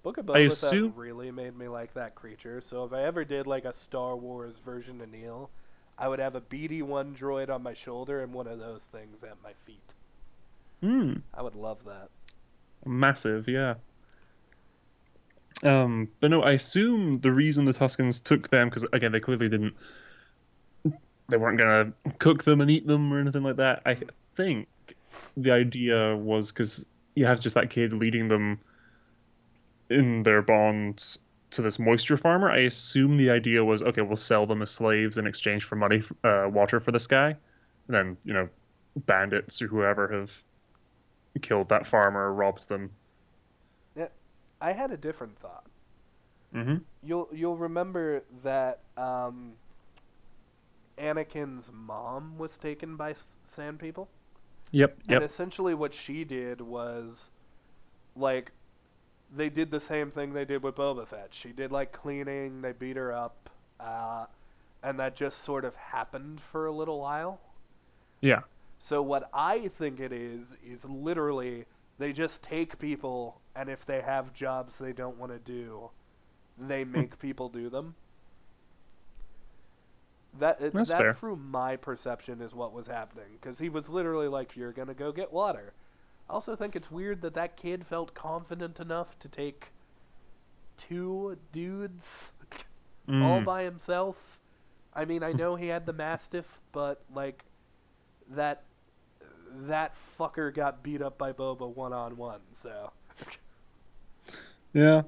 Book of I Boba Fett assume, really made me like that creature, so if I ever did like a Star Wars version of Kneale, I would have a BD-1 droid on my shoulder and one of those things at my feet. hmm, I would love that. massive, yeah. But no, I assume the reason the Tuscans took them, because again, they clearly didn't, they weren't gonna cook them and eat them or anything like that. I Mm, think the idea was because you had just that kid leading them in their bonds, to this moisture farmer. I assume the idea was, okay, we'll sell them as slaves in exchange for money, water for this guy. And then, bandits or whoever have killed that farmer, robbed them. Yeah, I had a different thought. Hmm. You'll remember that Anakin's mom was taken by Sand People, Yep, and yep. essentially what she did was like they did the same thing they did with Boba Fett. She did like cleaning, they beat her up, and that just sort of happened for a little while. Yeah. So what I think it is literally they just take people, and if they have jobs they don't want to do, they Hmm, make people do them. that's That fair. through my perception is what was happening because he was literally like, "You're gonna go get water." I also think it's weird that that kid felt confident enough to take two dudes all Mm. by himself. I mean, I know he had the Mastiff, but like that that fucker got beat up by Boba 1-on-1. So, Yeah.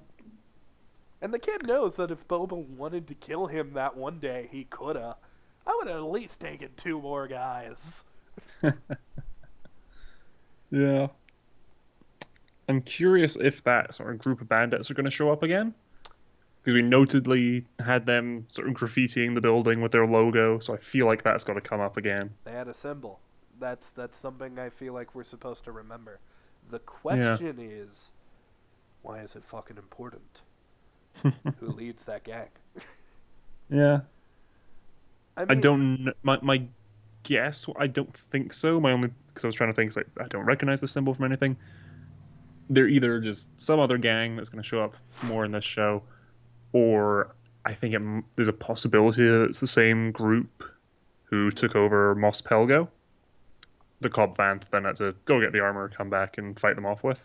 and the kid knows that if Boba wanted to kill him that one day, he coulda. I would have at least taken two more guys. Yeah. I'm curious if that sort of group of bandits are going to show up again. Because we notedly had them sort of graffitiing the building with their logo, so I feel like that's got to come up again. They had a symbol. That's something I feel like we're supposed to remember. The Yeah. question is, why is it fucking important? Who leads that gang? Yeah. I I mean, don't. My guess. I don't think so. My only because I was trying to think. It's like I don't recognize the symbol from anything. They're either just some other gang that's going to show up more in this show, or I think there's a possibility that it's the same group who took over Mos Pelgo, the Cobb Vanth, then had to go get the armor, come back, and fight them off with.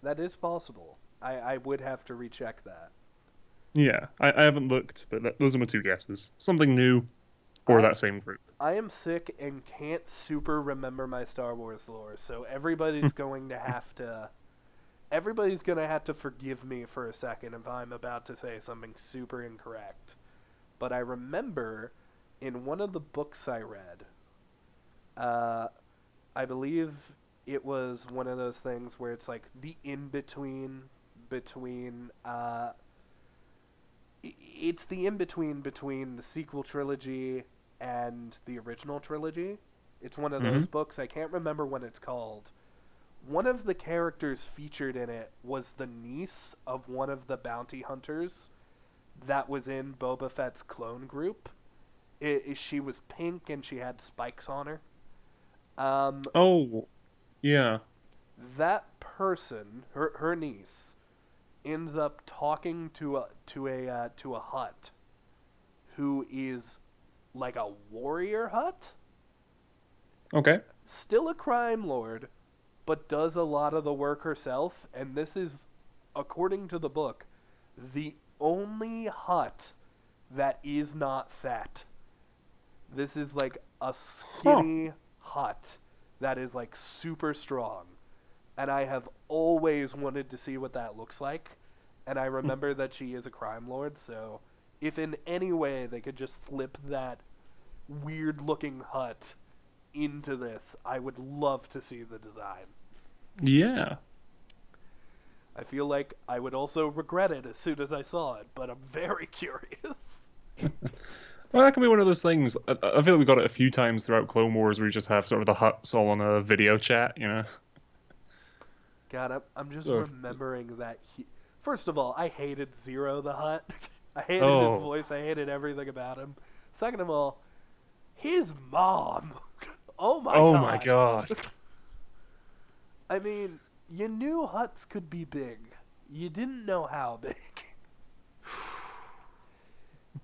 that is possible. I would have to recheck that. Yeah, I haven't looked, but those are my two guesses. Something new, or I that same group. I am sick and can't super remember my Star Wars lore, so everybody's going to have to forgive me for a second if I'm about to say something super incorrect. But I remember in one of the books I read, uh, I believe it was one of those things where it's like the in between it's the in between the sequel trilogy and the original trilogy. It's one of Hmm. those books. I can't remember what it's called. One of the characters featured in it was the niece of one of the bounty hunters that was in Boba Fett's clone group. She was pink and she had spikes on her. Um, Oh, yeah. that person, her niece, ends up talking to a hut who is like a warrior hut, Okay. still a crime lord, but does a lot of the work herself. And this is, according to the book, the only hut that is not fat. This is like a Huh. skinny hut that is like super strong. And I have always wanted to see what that looks like. And I remember that she is a crime lord, so if in any way they could just slip that weird looking hut into this, I would love to see the design. Yeah. I feel like I would also regret it as soon as I saw it, but I'm very curious. Well, that can be one of those things. I feel like we got it a few times throughout Clone Wars where you just have sort of the huts all on a video chat. God, I'm just So, remembering that First of all, I hated Zero the Hut. I hated his oh, voice. I hated everything about him. Second of all, his mom. Oh my oh my god. God. I mean, you knew huts could be big. You didn't know how big.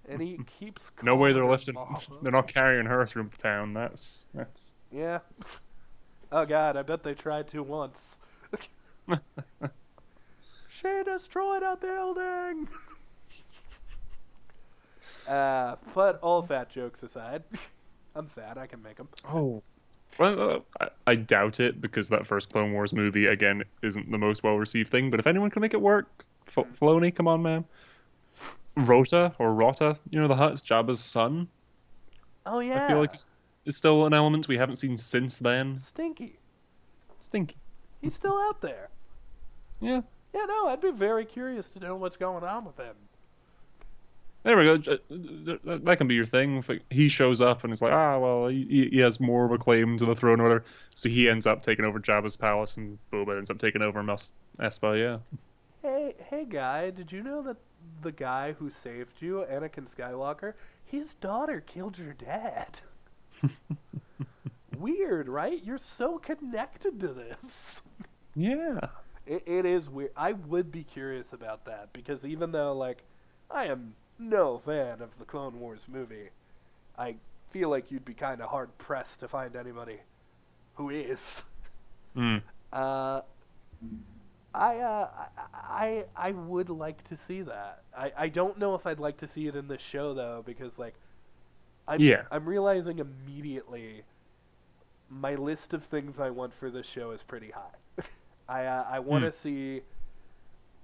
And he keeps No way calling they're her lifting. mom. They're not carrying her through the town. That's. Yeah. Oh god, I bet they tried to once. She destroyed a building! But all fat jokes aside, I'm fat, I can make them. Oh. Well, I doubt it because that first Clone Wars movie again isn't the most well received thing. But if anyone can make it work, Filoni, come on, man. Rota, the Hutt's Jabba's son. Oh I feel yeah, like is still an element we haven't seen since then. Stinky. Stinky. He's still out there. Yeah. Yeah, no, I'd be very curious to know what's going on with him. There we go. That can be your thing. If he shows up and it's like, well, he has more of a claim to the throne or whatever. So he ends up taking over Jabba's palace, and Boba ends up taking over Espa. Yeah. Hey, guy, did you know that the guy who saved you, Anakin Skywalker, his daughter killed your dad? Weird, right? You're so connected to this. Yeah. It is weird. I would be curious about that because even though, like, I am no fan of the Clone Wars movie, I feel like you'd be kind of hard pressed to find anybody who is. Mm. Uh, I would like to see that. I don't know if I'd like to see it in this show though because like Yeah. I'm realizing immediately my list of things I want for this show is pretty high. I want to see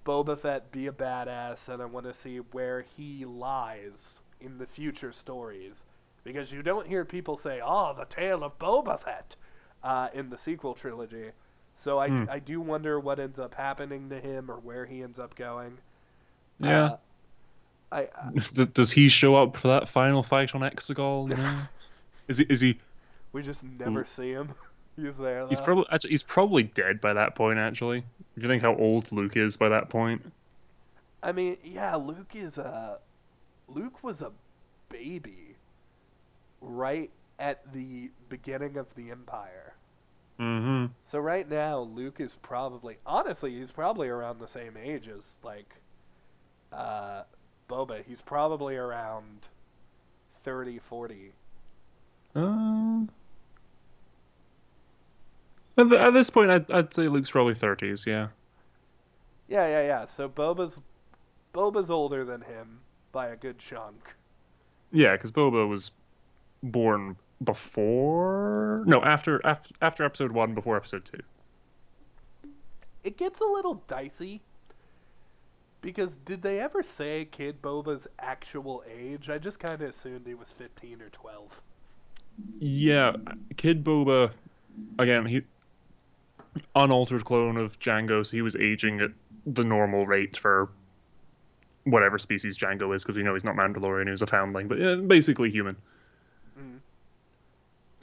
Boba Fett be a badass, and I want to see where he lies in the future stories. Because you don't hear people say, "Oh, the tale of Boba Fett," in the sequel trilogy. So I do wonder what ends up happening to him or where he ends up going. Yeah. I Does he show up for that final fight on Exegol? You know, is he? We just never see him. He's there He's though. probably dead by that point. Actually, if you think how old Luke is by that point. I mean, yeah, Luke was a baby right at the beginning of the Empire. Mm-hmm. So right now, Luke is honestly, he's probably around the same age as like uh, Boba. He's probably around 30, 40. Uh, at this point, I'd say Luke's probably 30s. Yeah. Yeah. So Boba's older than him by a good chunk. Yeah, because Boba was born before, no, after episode one, before episode two. It gets a little dicey because did they ever say Kid Boba's actual age? I just kind of assumed he was 15 or 12. Yeah, Kid Boba, again, he unaltered clone of Django, so he was aging at the normal rate for whatever species Django is, because we know he's not Mandalorian, he's a foundling, but yeah, basically human. Mm.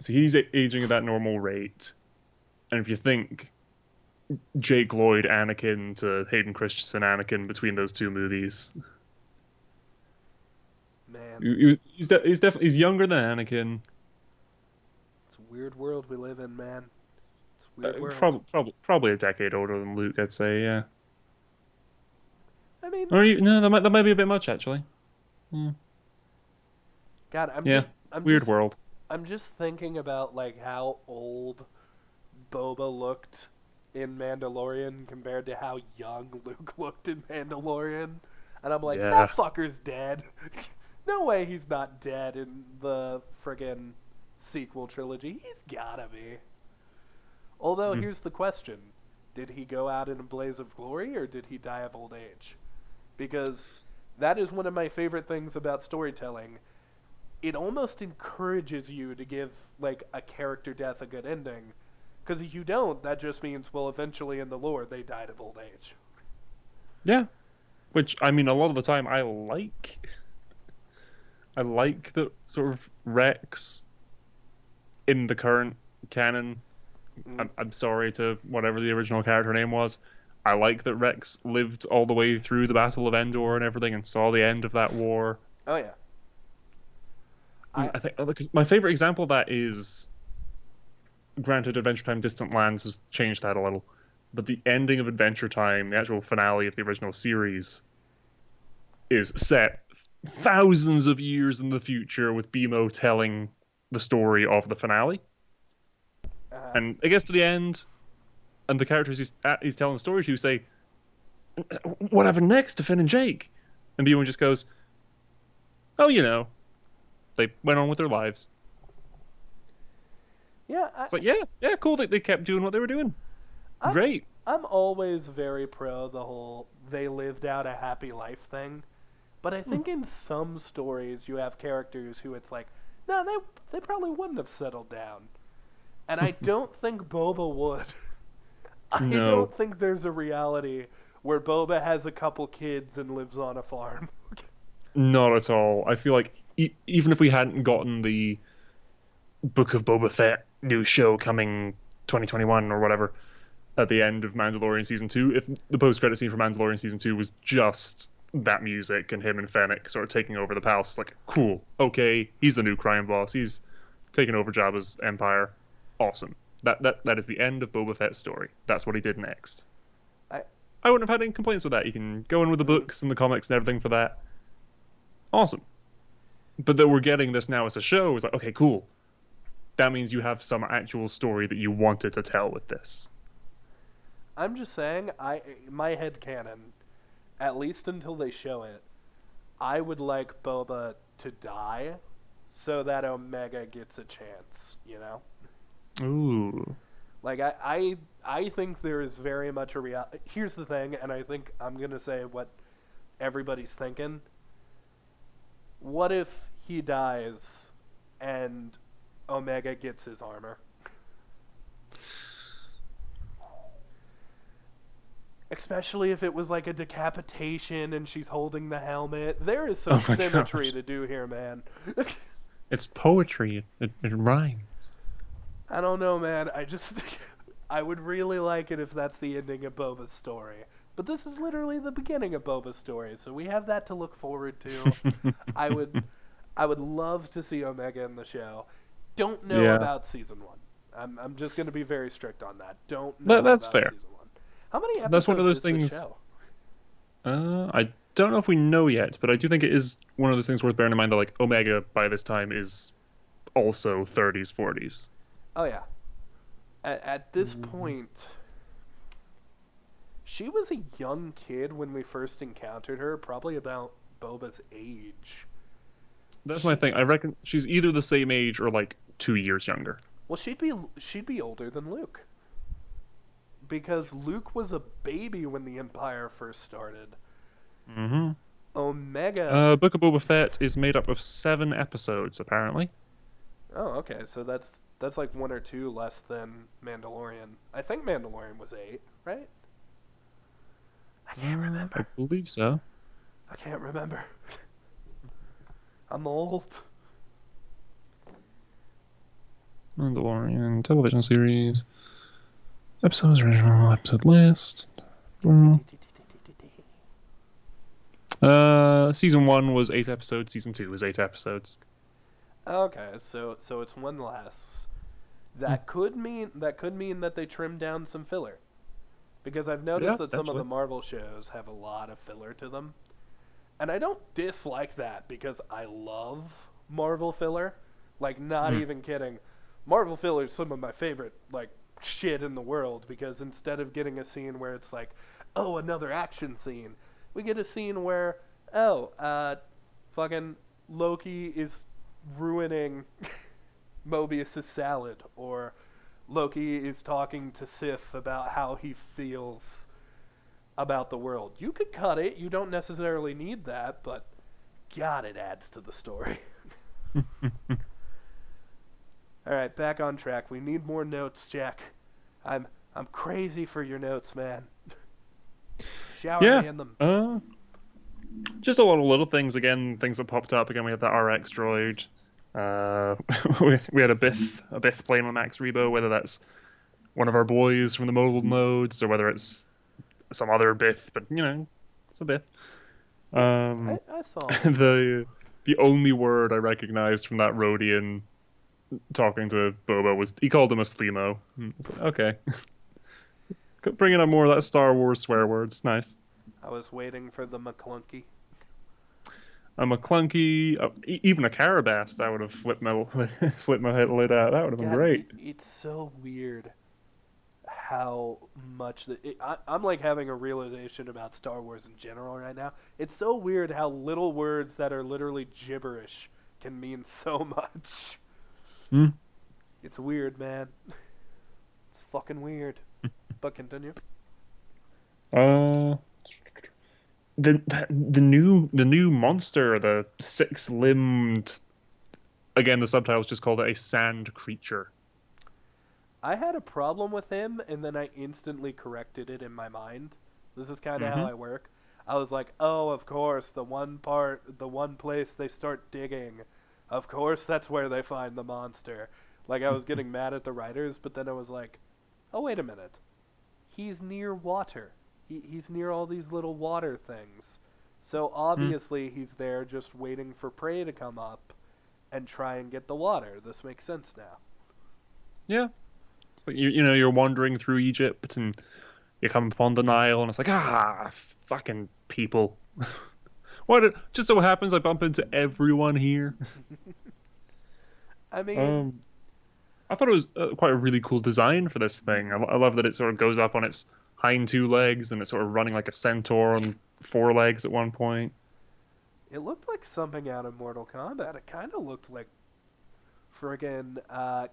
So he's aging at that normal rate. And if you think Jake Lloyd Anakin to Hayden Christensen Anakin between those two movies, Man, he's younger than Anakin. it's a weird world we live in, man. It's a weird world. Probably a decade older than Luke, I'd say. Yeah. I mean, Or no, that might be a bit much actually. Hmm. God, Yeah. Weird world. I'm just thinking about like how old Boba looked in Mandalorian compared to how young Luke looked in Mandalorian, and I'm like, Yeah. that fucker's dead. No way he's not dead in the friggin' sequel trilogy. He's gotta be. Although Hmm. here's the question: did he go out in a blaze of glory, or did he die of old age? Because that is one of my favorite things about storytelling. It almost encourages you to give like a character death a good ending, because if you don't, that just means well, eventually in the lore they died of old age. Yeah. Which I mean, a lot of the time I like. I like that sort of Rex in the current canon. Mm. I'm sorry to whatever the original character name was. I like that Rex lived all the way through the Battle of Endor and everything and saw the end of that war. Oh yeah, I I think because my favorite example of that is, granted, Adventure Time Distant Lands has changed that a little, but the ending of Adventure Time, the actual finale of the original series, is set thousands of years in the future with BMO telling the story of the finale. uh, And it gets to the end, and the characters he's telling the story to say, "What happened next to Finn and Jake?" And BMO just goes, "Oh, they went on with their lives." yeah, It's like, yeah, cool. They kept doing what they were doing. I'm Great. I'm always very pro the whole they lived out a happy life thing. But I think in some stories you have characters who it's like, no, they probably wouldn't have settled down. And I don't think Boba would. I No, don't think there's a reality where Boba has a couple kids and lives on a farm. not at all. I feel like even if we hadn't gotten the Book of Boba Fett new show coming 2021 or whatever at the end of Mandalorian season 2, if the post-credit scene for Mandalorian season 2 was just that music and him and Fennec sort of taking over the palace, like, cool, okay, he's the new crime boss, he's taking over Jabba's empire, awesome. That is the end of Boba Fett's story. That's what he did next. I I wouldn't have had any complaints with that. You can go in with the books and the comics and everything for that. Awesome. But that we're getting this now as a show is like, okay, cool. That means you have some actual story that you wanted to tell with this. I'm just saying, my headcanon, at least until they show it, I would like Boba to die so that Omega gets a chance, you know? Ooh. Like, I think there is very much a reality. Here's the thing, and I think I'm going to say what everybody's thinking. What if he dies and Omega gets his armor? Especially if it was like a decapitation and she's holding the helmet. There is some symmetry to do here, man. It's poetry. It rhymes. I don't know, man. I would really like it if that's the ending of Boba's story. But this is literally the beginning of Boba's story, so we have that to look forward to. I would love to see Omega in the show. Don't know about season 1. I'm just going to be very strict on that. Don't know That's about fair. season 1. How many episodes That's one of those is things. the show? I don't know if we know yet, but I do think it is one of those things worth bearing in mind that like Omega by this time is also 30s, 40s. Oh yeah. At this point, she was a young kid when we first encountered her, probably about Boba's age. That's my thing. I reckon she's either the same age or like 2 years younger. Well, she'd be older than Luke. Because Luke was a baby when the Empire first started. Mm-hmm. Omega. Book of Boba Fett is made up of 7 episodes, apparently. Oh, okay. So that's like 1 or 2 less than Mandalorian. I think Mandalorian was 8, right? I can't remember. I believe so. I can't remember. I'm old. Mandalorian television series. Episodes, original episode list. Season 1 was 8 episodes. Season 2 was 8 episodes. Okay, so it's 1 less. That could mean that they trimmed down some filler, because I've noticed that some of the Marvel shows have a lot of filler to them, and I don't dislike that because I love Marvel filler. Like, not even kidding, Marvel filler is some of my favorite like shit in the world, because instead of getting a scene where it's like, oh, another action scene, we get a scene where, fucking Loki is ruining Mobius's salad, or Loki is talking to Sif about how he feels about the world. You could cut it. You don't necessarily need that, but God, it adds to the story. All right, back on track. We need more notes, Jack. I'm crazy for your notes, man. Shower me in them. Just a lot of little things. Again, things that popped up. Again, we had the RX droid. We had a Biff playing with Max Rebo. Whether that's one of our boys from the mobile modes or whether it's some other Biff, but you know, it's a Biff. I saw the only word I recognized from that Rhodian talking to Boba was he called him a Slimo. Like, okay, bringing up more of that Star Wars swear words. Nice. I was waiting for the McClunky. A McClunky, even a Carabast, I would have flipped my head lid out. That would have been great. It's so weird how much I'm like having a realization about Star Wars in general right now. It's so weird how little words that are literally gibberish can mean so much. It's weird, man. It's fucking weird. But continue. the new monster, the six-limbed. Again, the subtitles just called it a sand creature. I had a problem with him, and then I instantly corrected it in my mind. This is kind of how Mm-hmm. I work. I was like, oh, of course, the one place they start digging. Of course, that's where they find the monster. Like, I was getting mad at the writers, but then I was like, oh, wait a minute. He's near water. He's near all these little water things. So obviously, he's there just waiting for prey to come up and try and get the water. This makes sense now. Yeah. It's like you're wandering through Egypt and you come upon the Nile and it's like fucking people. Just so happens I bump into everyone here. I mean, Um, I thought it was quite a really cool design for this thing. I love that it sort of goes up on its hind two legs and it's sort of running like a centaur on four legs at one point. it looked like something out of Mortal Kombat. It kind of looked like friggin'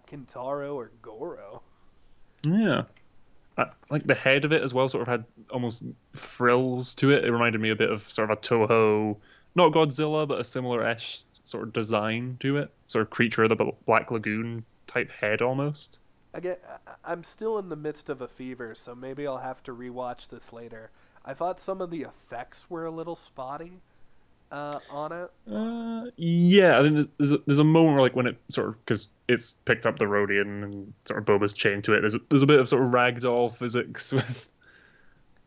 Kintaro or Goro. Yeah. Like the head of it as well sort of had almost frills to it. It reminded me a bit of sort of a Toho, not Godzilla, but a similar-ish sort of design to it. Sort of creature of the Black Lagoon type head almost. Again, I'm still in the midst of a fever, so maybe I'll have to rewatch this later. I thought some of the effects were a little spotty on it. Yeah, I think there's a moment where like when it sort of because it's picked up the Rhodian and sort of Boba's chained to it. There's a bit of sort of ragdoll physics with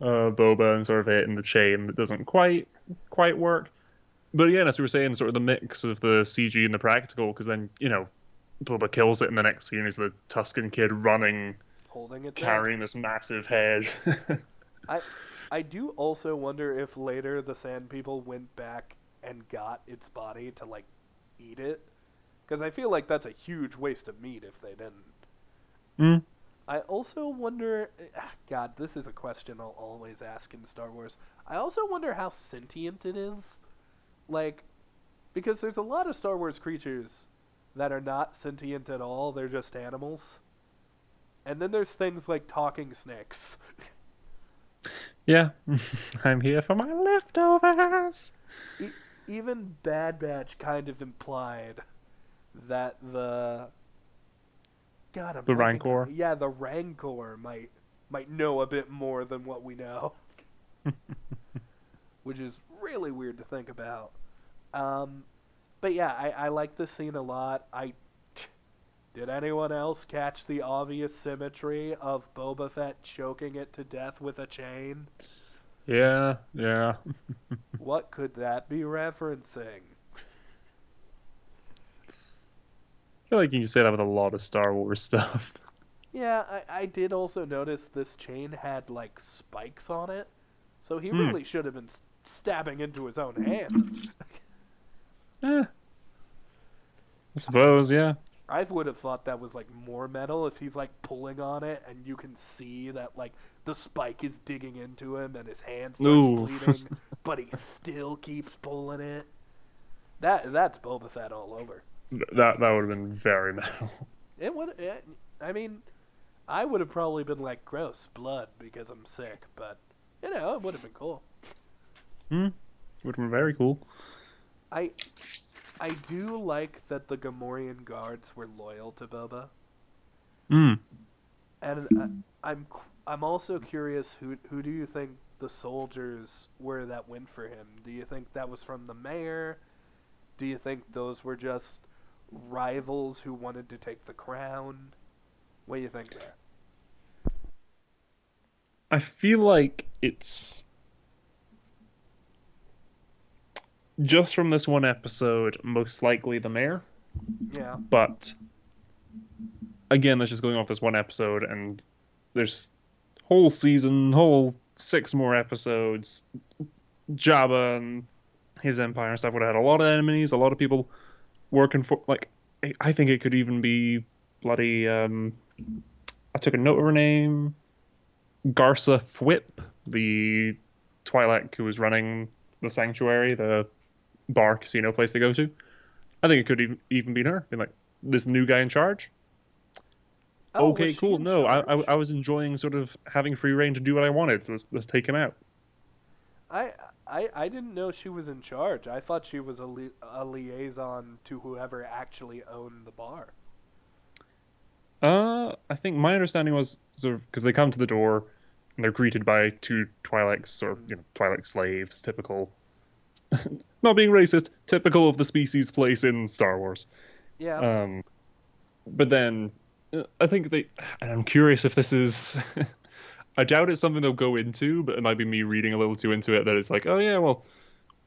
Boba and sort of it in the chain that doesn't quite work. But yeah, as we were saying, sort of the mix of the CG and the practical, because then Boba kills it in the next scene is the Tuscan kid running, Holding its head. carrying this massive head. I I do also wonder if later the Sand People went back and got its body to like eat it, because I feel like that's a huge waste of meat if they didn't. Mm. I also wonder. God, this is a question I'll always ask in Star Wars. I also wonder how sentient it is, like, because there's a lot of Star Wars creatures that are not sentient at all. They're just animals. And then there's things like talking snakes. Yeah, I'm here for my leftovers. E- Even Bad Batch kind of implied that the God, I'm The blanking Rancor. on yeah, the Rancor might know a bit more than what we know, which is really weird to think about. Um, but yeah, I like this scene a lot. Did anyone else catch the obvious symmetry of Boba Fett choking it to death with a chain? Yeah, yeah. What could that be referencing? I feel like you can say that with a lot of Star Wars stuff. Yeah, I did also notice this chain had like spikes on it, so he Hmm. really should have been stabbing into his own hand. Eh, I suppose, yeah. I would have thought that was like more metal if he's like pulling on it and you can see that like the spike is digging into him and his hand starts Ooh. bleeding, but he still keeps pulling it. That's Boba Fett all over. That would have been very metal. It would. I mean, I would have probably been like gross blood because I'm sick, but it would have been cool. Hmm. Would have been very cool. I I do like that the Gamorrean guards were loyal to Boba, Hmm. and I'm also curious who do you think the soldiers were that went for him? Do you think that was from the mayor? Do you think those were just rivals who wanted to take the crown? What do you think there? I feel like it's just from this one episode, most likely the mayor. Yeah. But again, that's just going off this one episode, and there's whole season, whole six more episodes. Jabba and his empire and stuff would have had a lot of enemies, a lot of people working for. Like, I think it could even be bloody. I took a note of her name, Garsa Fwip, the Twi'lek who was running the sanctuary, the bar casino place they go to. I think it could even be her, being like this new guy in charge. Oh, was Okay, she cool. in No, I charge? was enjoying sort of having free reign to do what I wanted. So let's take him out. I, I didn't know she was in charge. I thought she was a liaison to whoever actually owned the bar. I think my understanding was sort of because they come to the door and they're greeted by two Twi'leks or Mm. Twi'lek slaves, typical, not being racist, typical of the species place in Star Wars. Yeah, Um, but then I think they, and I'm curious if this is, I doubt it's something they'll go into, but it might be me reading a little too into it that it's like, oh yeah, well,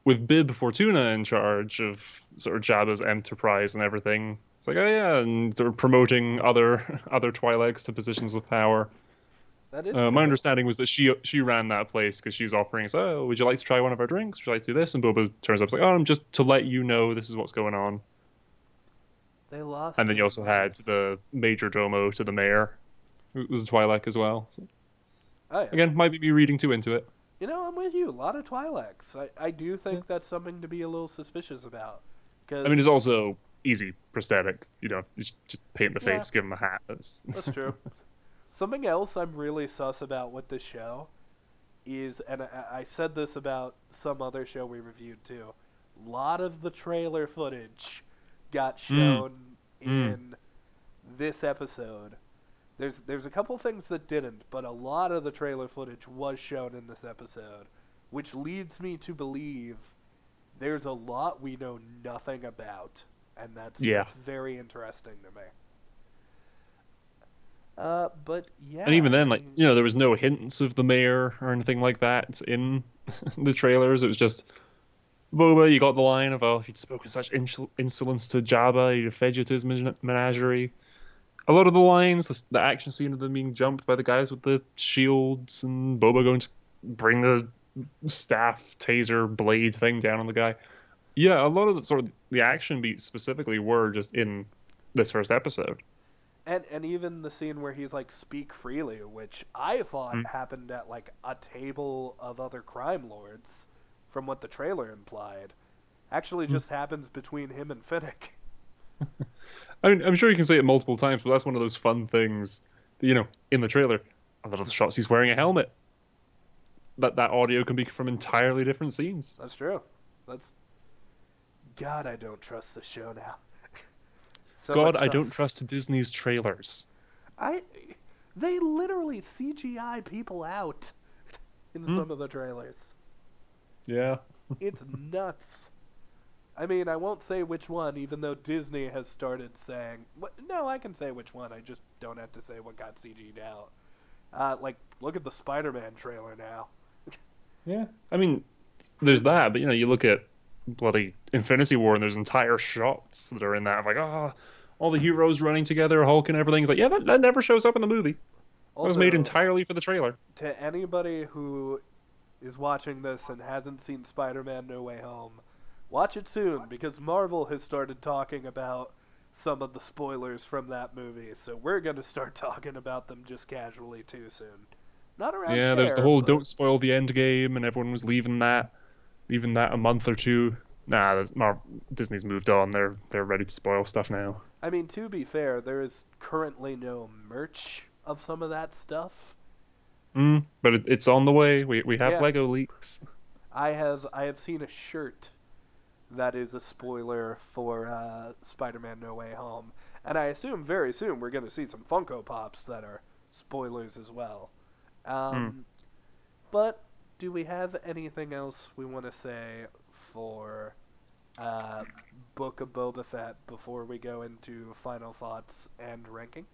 with Bib Fortuna in charge of sort of Jabba's enterprise and everything, it's like, oh yeah, and sort of promoting other Twi'leks to positions of power. that is My true. understanding was that she ran that place because she's offering us, oh, would you like to try one of our drinks? Would you like to do this? And Boba turns up, it's like, oh, I'm just to let you know this is what's going on. They And lost then you their also had voice. the major domo to the mayor, who was a Twi'lek as well. So, Oh yeah. again, might be me reading too into it. I'm with you. A lot of Twi'leks. I do Yeah. think that's something to be a little suspicious about. I mean, Because, it's also easy prosthetic. You just paint the yeah, face, give him a hat. That's that's true. Something else I'm really sus about with this show is, and I said this about some other show we reviewed too, a lot of the trailer footage got mm, shown mm, in this episode. There's a couple things that didn't, but a lot of the trailer footage was shown in this episode, which leads me to believe there's a lot we know nothing about, and yeah. that's very interesting to me. But And yeah, even I then, like, mean, there was no hints of the mayor or anything like that in the trailers. It was just Boba. You got the line of, "Oh, if you'd spoken such insolence to Jabba, he'd have fed you to his menagerie." A lot of the lines, the action scene of them being jumped by the guys with the shields, and Boba going to bring the staff taser blade thing down on the guy. Yeah, a lot of the sort of the action beats specifically were just in this first episode. and even the scene where he's like speak freely, which I thought Mm. happened at like a table of other crime lords, from what the trailer implied, actually Mm. just happens between him and Finnick. I mean, I'm sure you can say it multiple times, but that's one of those fun things that, in the trailer, a lot of the shots he's wearing a helmet. That audio can be from entirely different scenes. That's true. That's God. I don't trust the show now. So God, much I don't sus. trust Disney's trailers. I They literally CGI people out in Hmm? some of the trailers. Yeah. It's nuts. I mean, I won't say which one, even though Disney has started saying. No, I can say which one. I just don't have to say what got CG'd out. Like, look at the Spider-Man trailer now. Yeah. I mean, there's that, but you look at bloody Infinity War and there's entire shots that are in that of like, all the heroes running together, Hulk and everything. It's like, yeah, that never shows up in the movie. That was made Also, entirely for the trailer. to anybody who is watching this and hasn't seen Spider-Man: No Way Home, watch it soon because Marvel has started talking about some of the spoilers from that movie. So we're going to start talking about them just casually too soon. Not around Yeah, there's the share, whole but don't spoil the end game, and everyone was leaving that a month or two. Nah, Disney's moved on. They're ready to spoil stuff now. I mean, to be fair, there is currently no merch of some of that stuff. But it's on the way. We have Yeah, Lego leaks. I have seen a shirt that is a spoiler for Spider-Man: No Way Home, and I assume very soon we're going to see some Funko Pops that are spoilers as well. Mm. Um, but do we have anything else we want to say for uh, Book of Boba Fett before we go into final thoughts and ranking?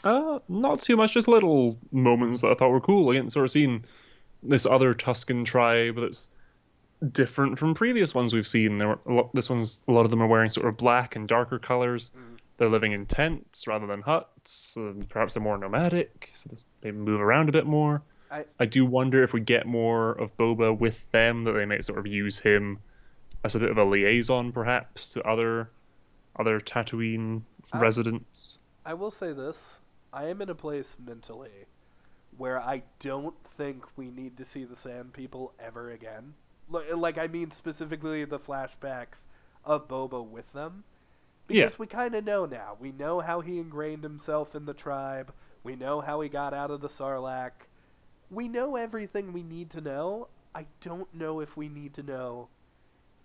Not too much. Just little moments that I thought were cool. Again, sort of seeing this other Tuscan tribe that's different from previous ones we've seen. A lot of them are wearing sort of black and darker colors. Mm. They're living in tents rather than huts. Perhaps they're more nomadic, so they move around a bit more. I I do wonder if we get more of Boba with them, that they might sort of use him as a bit of a liaison, perhaps, to other Tatooine I residents. I will say this: I am in a place mentally where I don't think we need to see the Sand People ever again. Like I mean specifically the flashbacks of Boba with them, Yeah, because we kind of know now. We know how he ingrained himself in the tribe. We know how he got out of the Sarlacc. we know everything we need to know. I don't know if we need to know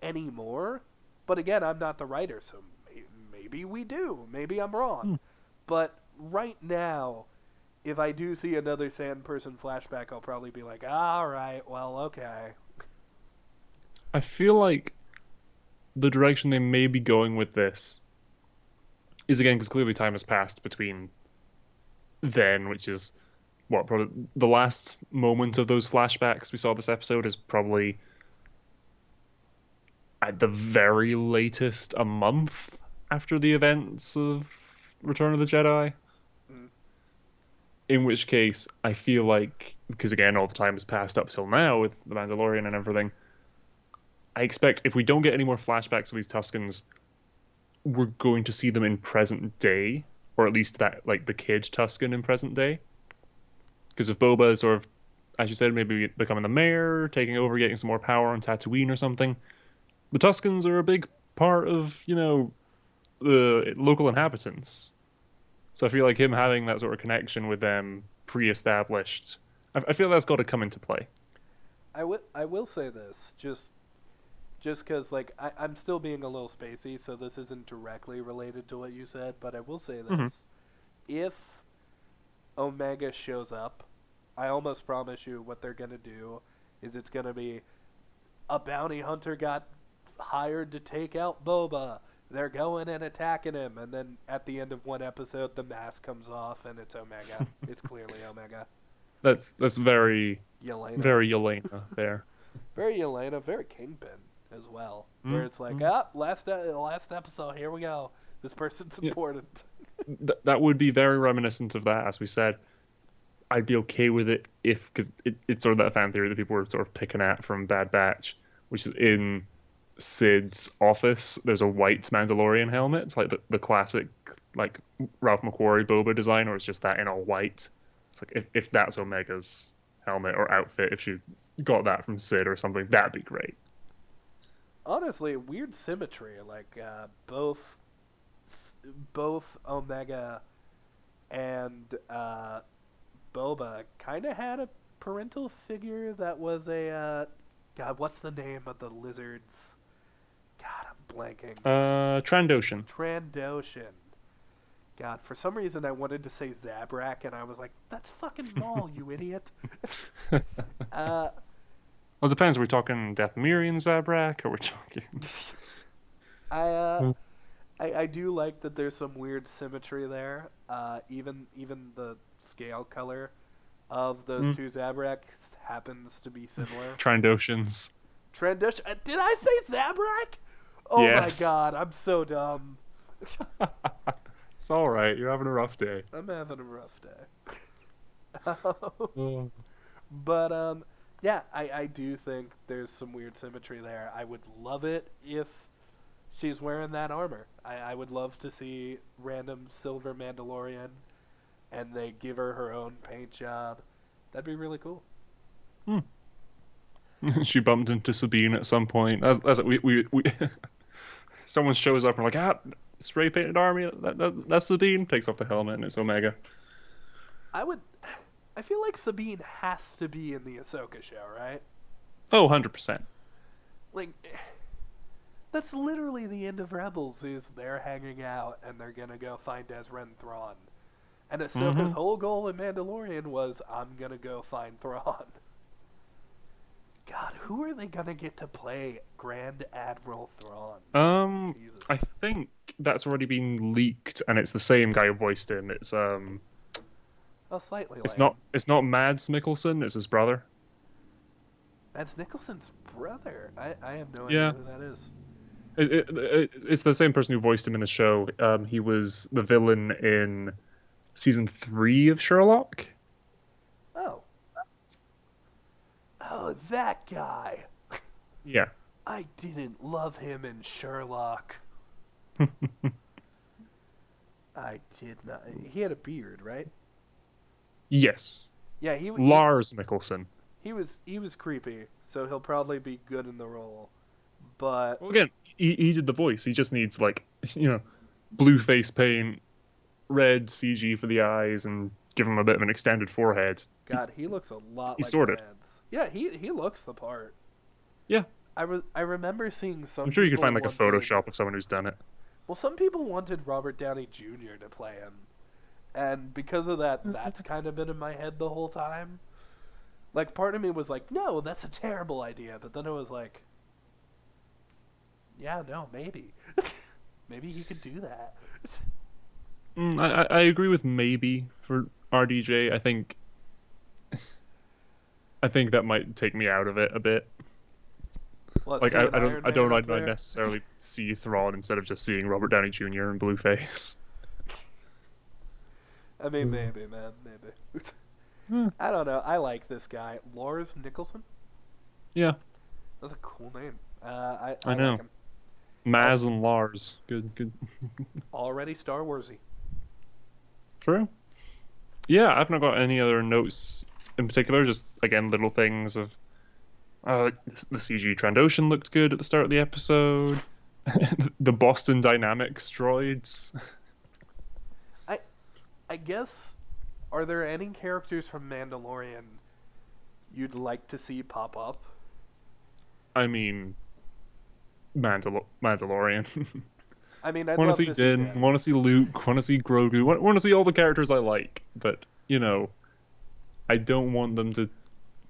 any more. But again, I'm not the writer, so maybe we do. Maybe I'm wrong. But right now, if I do see another Sand Person flashback, I'll probably be like, all right, well, okay. I feel like the direction they may be going with this is again because clearly time has passed between then, which is what probably the last moment of those flashbacks we saw this episode is probably at the very latest a month after the events of Return of the Jedi. Mm. In which case, I feel like because again all the time has passed up till now with the Mandalorian and everything. I expect if we don't get any more flashbacks of these Tuskens, we're going to see them in present day, or at least that like the kid Tusken in present day. Because if Boba is sort of, as you said, maybe becoming the mayor, taking over, getting some more power on Tatooine or something, the Tuskens are a big part of the local inhabitants. So I feel like him having that sort of connection with them pre-established, I feel that's got to come into play. I will say this, just because like I'm still being a little spacey, so this isn't directly related to what you said, but I will say Mm-hmm. this: if Omega shows up, I almost promise you what they're gonna do is it's gonna be a bounty hunter got hired to take out Boba. They're going and attacking him, and then at the end of one episode, the mask comes off and it's Omega. It's clearly Omega. That's very Yelena. very Yelena there. Very Yelena, very Kingpin as well. Where it's like, Mm-hmm. last episode, here we go. This person's important. That would be very reminiscent of that, as we said. I'd be okay with it if, because it's sort of that fan theory that people were sort of picking at from Bad Batch, which is in Sid's office. There's a white Mandalorian helmet. It's like the classic, like Ralph McQuarrie Boba design, or it's just that in all white. It's like if that's Omega's helmet or outfit, if she got that from Sid or something, that'd be great. Honestly, weird symmetry. Like both Omega and Boba kind of had a parental figure that was a God. What's the name of the lizards? God, I'm blanking. Trandoshan. Trandoshan. God, for some reason I wanted to say Zabrak, and I was like, "That's fucking Maul, you idiot." uh, Well, it depends. Are we talking Dathomirian Zabrak, or we're talking? I uh, I do like that there's some weird symmetry there. Even the scale color of those two Zabraks happens to be similar. Trandoshans. Trandosh. Did I say Zabrak? Oh Yes. my god, I'm so dumb. It's all right. You're having a rough day. I'm having a rough day. Oh. But yeah, I do think there's some weird symmetry there. I would love it if she's wearing that armor. I would love to see random silver Mandalorian, and they give her own paint job. That'd be really cool. She bumped into Sabine at some point. That's we someone shows up and we're like, spray painted army. That's Sabine. Takes off the helmet and it's Omega. I feel like Sabine has to be in the Ahsoka show, right? Oh, 100%. Like, that's literally the end of Rebels. Is they're hanging out and they're gonna go find Ezra and Thrawn, and Ahsoka's whole goal in Mandalorian was, I'm gonna go find Thrawn. God, who are they gonna get to play Grand Admiral Thrawn? Jesus. I think that's already been leaked, and it's the same guy who voiced him. It's Slightly. It's not Mads Mikkelsen. It's his brother. That's Nicholson's brother. I have no Yeah. idea who that is. It's the same person who voiced him in the show. He was the villain in season 3 of Sherlock. Oh, that guy. Yeah. I didn't love him in Sherlock. I did not. He had a beard, right? Yes. Yeah, Lars Mikkelsen. he was creepy, so he'll probably be good in the role. But Well, again, he did the voice. He just needs blue face paint, red CG for the eyes, and give him a bit of an extended forehead. God, he looks a lot He's like sorted. Lance. Yeah, he looks the part. Yeah, I remember seeing some I'm sure you could people find like a wanted, Photoshop of someone who's done it. well, some people wanted Robert Downey Jr. to play him, and because of that, that's kind of been in my head the whole time. Like, part of me was like, no, that's a terrible idea, but then it was like, yeah, no, maybe. Maybe he could do that. I agree with maybe for RDJ. I think that might take me out of it a bit. What, Like see an I Iron don't Man I up don't there? necessarily see Thrawn instead of just seeing Robert Downey Jr. in Blueface. I mean, maybe, man, maybe. Hmm. I don't know. I like this guy. Lars Nicholson? Yeah, That's a cool name. I I know. like him. Maz and Lars. Good. Already Star Warsy. True. Yeah, I've not got any other notes in particular. Just again, little things of the CG Trandoshan looked good at the start of the episode. The Boston Dynamics droids. I I guess, are there any characters from Mandalorian you'd like to see pop up? I mean, Mandalorian. I mean, I'd Want to love see to see Din, Din. want to see Luke, want to see Grogu, want to see all the characters I like, but I don't want them to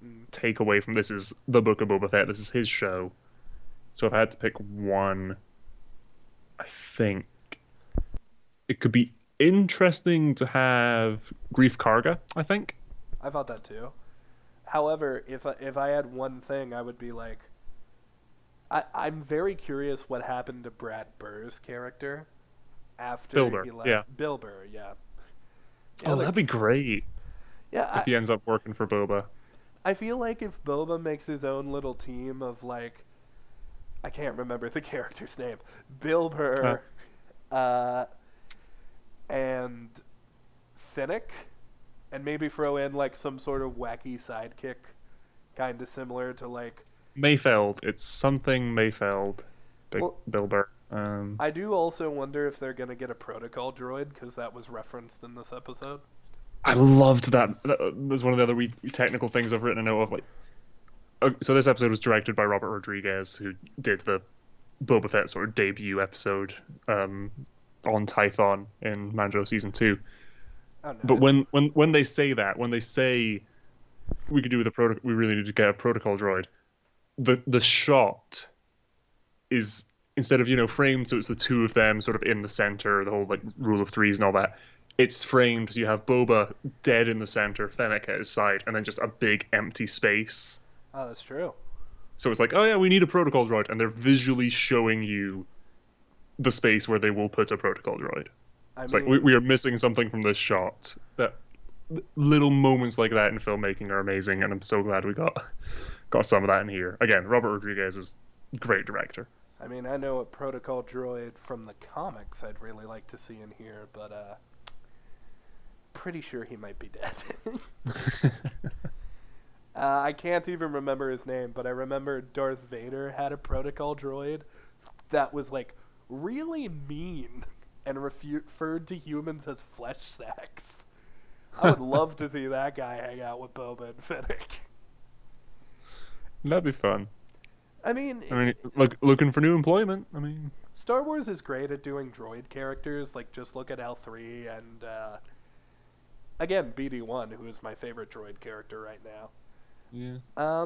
Mm. take away from this is the Book of Boba Fett. This is his show. So if I had to pick one, I think it could be interesting to have Grief Karga, I think. I thought that too. However, if I had one thing, I would be like, I'm very curious what happened to Brad Burr's character after Bill Burr, he left. yeah. Bill Burr, yeah. Oh, that'd be great Yeah, if he ends up working for Boba. I feel like if Boba makes his own little team of like, I can't remember the character's name, Bill Burr, and Finnick, and maybe throw in like some sort of wacky sidekick, kind of similar to like. Mayfeld. It's something Mayfeld. Big Well, Bill Burr. I do also wonder if they're gonna get a protocol droid because that was referenced in this episode. I loved that. That's one of the other wee technical things I've written a note of. Like, so this episode was directed by Robert Rodriguez, who did the Boba Fett sort of debut episode on Tython in Mando season 2. Oh, nice. But when they say that, when they say we could do with we really need to get a protocol droid, the shot is instead of framed so it's the two of them sort of in the center, the whole like rule of threes and all that. It's framed so you have Boba dead in the center, Fennec at his side, and then just a big empty space. Oh, that's true. So it's like, oh yeah, we need a protocol droid, and they're visually showing you the space where they will put a protocol droid. It's like we are missing something from this shot. That little moments like that in filmmaking are amazing, and I'm so glad we got some of that in here. Again, Robert Rodriguez is a great director. I mean, I know a protocol droid from the comics I'd really like to see in here, but pretty sure he might be dead. I can't even remember his name, but I remember Darth Vader had a protocol droid that was like really mean and referred to humans as flesh sacks. I would love to see that guy hang out with Boba and Fennec. That'd be fun. I mean, looking for new employment. I mean, Star Wars is great at doing droid characters. Like, just look at L3 and, again, BD1, who is my favorite droid character right now. yeah.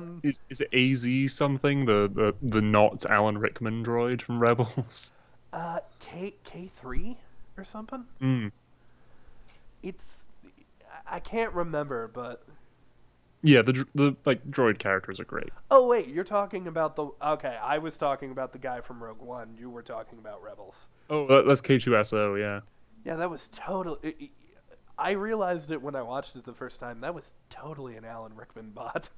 Is it AZ something? The not Alan Rickman droid from Rebels? K3 or something? Mm. I can't remember, but... Yeah, the like droid characters are great. Oh, wait, you're talking about the... Okay, I was talking about the guy from Rogue One. You were talking about Rebels. Oh, that's K2SO, yeah. Yeah, that was totally... I realized it when I watched it the first time. That was totally an Alan Rickman bot.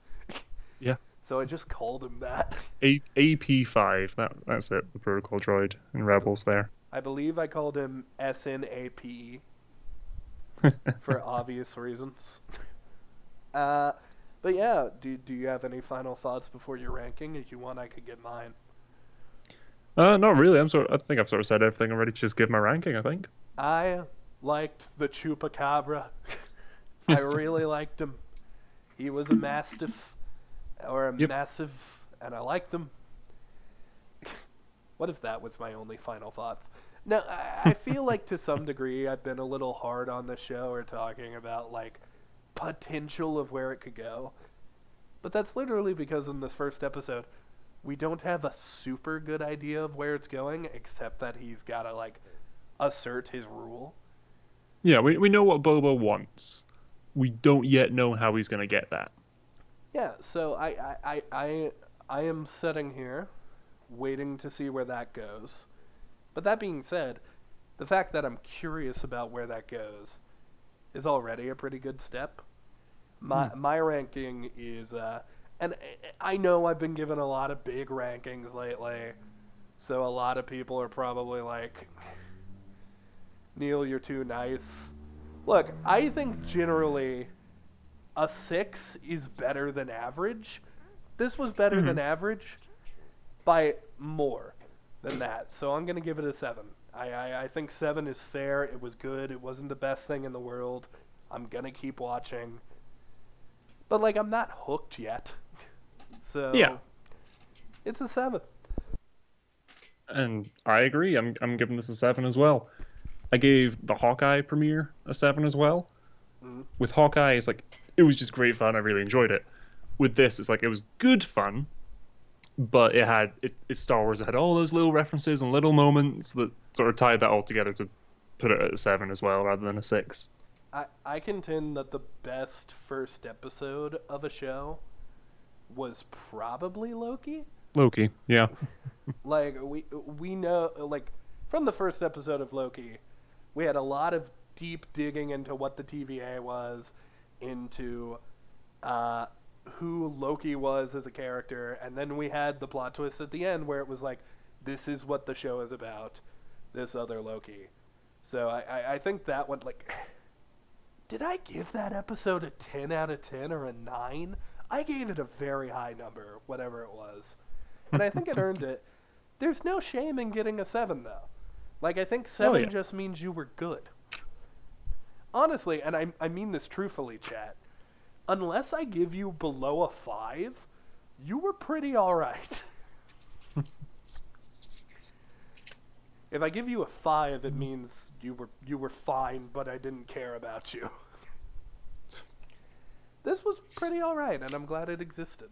Yeah. So I just called him that. AP5, that's it, the protocol droid in Rebels there. I believe I called him SNAP for obvious reasons. But yeah, do you have any final thoughts before your ranking? If you want, I could give mine. Not really. I think I've sort of said everything already. Just give my ranking, I think. I liked the Chupacabra. I really liked him. He was a mastiff, or a Yep. massive, and I liked him. What if that was my only final thoughts? No, I feel like to some degree I've been a little hard on the show or talking about like potential of where it could go. But that's literally because in this first episode, we don't have a super good idea of where it's going, except that he's got to like assert his rule. Yeah, we know what Boba wants. We don't yet know how he's going to get that. Yeah, so I am sitting here waiting to see where that goes. But that being said, the fact that I'm curious about where that goes is already a pretty good step. My ranking is and I know I've been given a lot of big rankings lately, so a lot of people are probably like, Kneale, you're too nice. Look, I think generally a 6 is better than average. This was better than average by more than that, so I'm going to give it a 7. I think 7 is fair. It was good. It wasn't the best thing in the world. I'm going to keep watching. But, like, I'm not hooked yet. So, Yeah. It's a 7. And I agree. I'm giving this a 7 as well. I gave the Hawkeye premiere a 7 as well. With Hawkeye, it's like, it was just great fun. I really enjoyed it. With this, it's like, it was good fun, but it's Star Wars. It had all those little references and little moments that sort of tied that all together to put it at a 7 as well, rather than a 6. I contend that the best first episode of a show was probably Loki. Loki, yeah. Like, we know, like, from the first episode of Loki, we had a lot of deep digging into what the TVA was, into who Loki was as a character, and then we had the plot twist at the end where it was like, this is what the show is about, this other Loki. So I think that one, like, did I give that episode a 10 out of 10 or a 9? I gave it a very high number, whatever it was. And I think it earned it. There's no shame in getting a 7, though. Like, I think 7 just means you were good. Honestly, and I mean this truthfully, chat, unless I give you below a 5, you were pretty alright. If I give you a 5, it means you were fine, but I didn't care about you. This was pretty alright, and I'm glad it existed.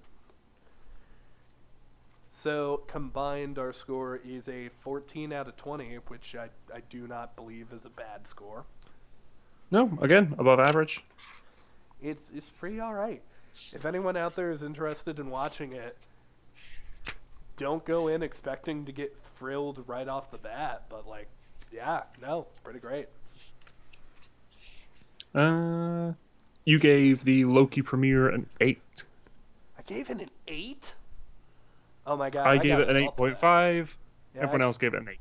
So, combined, our score is a 14 out of 20, which I do not believe is a bad score. No, again, above average. It's pretty alright. If anyone out there is interested in watching it, don't go in expecting to get thrilled right off the bat, but, like, yeah, no, pretty great. You gave the Loki premiere an 8. I gave it an 8? Oh my god. I gave it an 8.5. Yeah, Everyone else gave it an 8.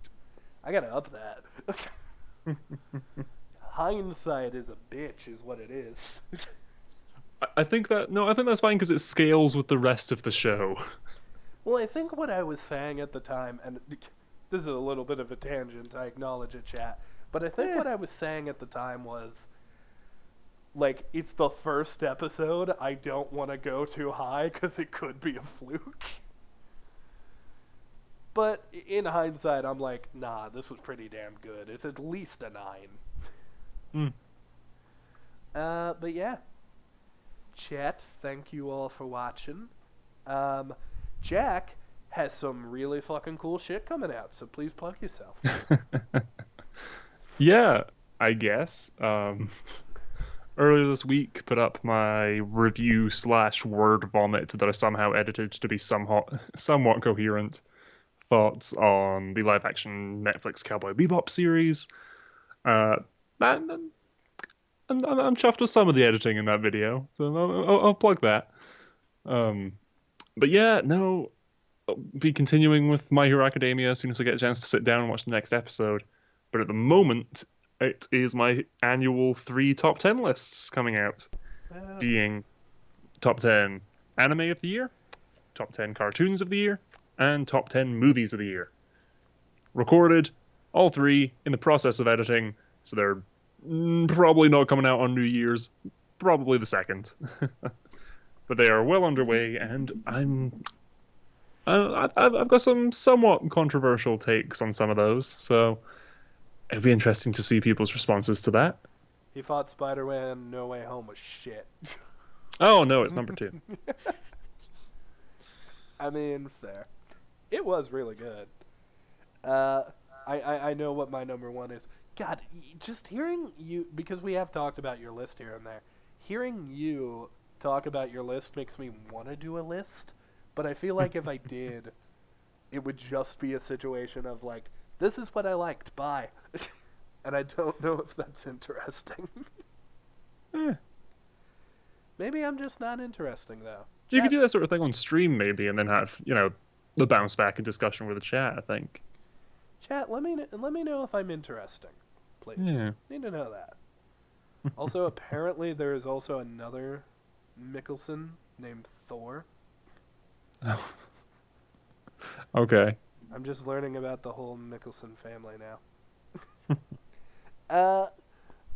I gotta up that. Hindsight is a bitch, is what it is. I think that's fine because it scales with the rest of the show. Well, I think what I was saying at the time, and this is a little bit of a tangent, I acknowledge it, chat, but I think what I was saying at the time was, like, it's the first episode, I don't want to go too high because it could be a fluke. But in hindsight, I'm like, nah, this was pretty damn good. It's at least a 9. But yeah. Chat, thank you all for watching. Jack has some really fucking cool shit coming out, so please plug yourself. Yeah, I guess. Earlier this week, put up my review / word vomit that I somehow edited to be somewhat coherent thoughts on the live-action Netflix Cowboy Bebop series. And I'm chuffed with some of the editing in that video, so I'll plug that. But yeah, no, I'll be continuing with My Hero Academia as soon as I get a chance to sit down and watch the next episode. But at the moment, it is my annual 3 top 10 lists coming out, being top 10 anime of the year, top 10 cartoons of the year, and top 10 movies of the year. Recorded, all 3 in the process of editing, so they're probably not coming out on New Year's. probably the second. But they are well underway, and I've got some somewhat controversial takes on some of those, so it'd be interesting to see people's responses to that. He thought Spider-Man No Way Home was shit. Oh no, it's number two. I mean, fair. It was really good. Uh, I know what my number one is. God, just hearing you, because we have talked about your list here and there, hearing you talk about your list makes me want to do a list, but I feel like if I did, it would just be a situation of like, this is what I liked, bye. And I don't know if that's interesting. Eh. Maybe I'm just not interesting, though. You could do that sort of thing on stream maybe, and then have the bounce back and discussion with the chat. I think. Chat, let me know if I'm interesting, please. Yeah. Need to know that. Also, apparently there is also another Mickelson named Thor. Oh. Okay. I'm just learning about the whole Mickelson family now.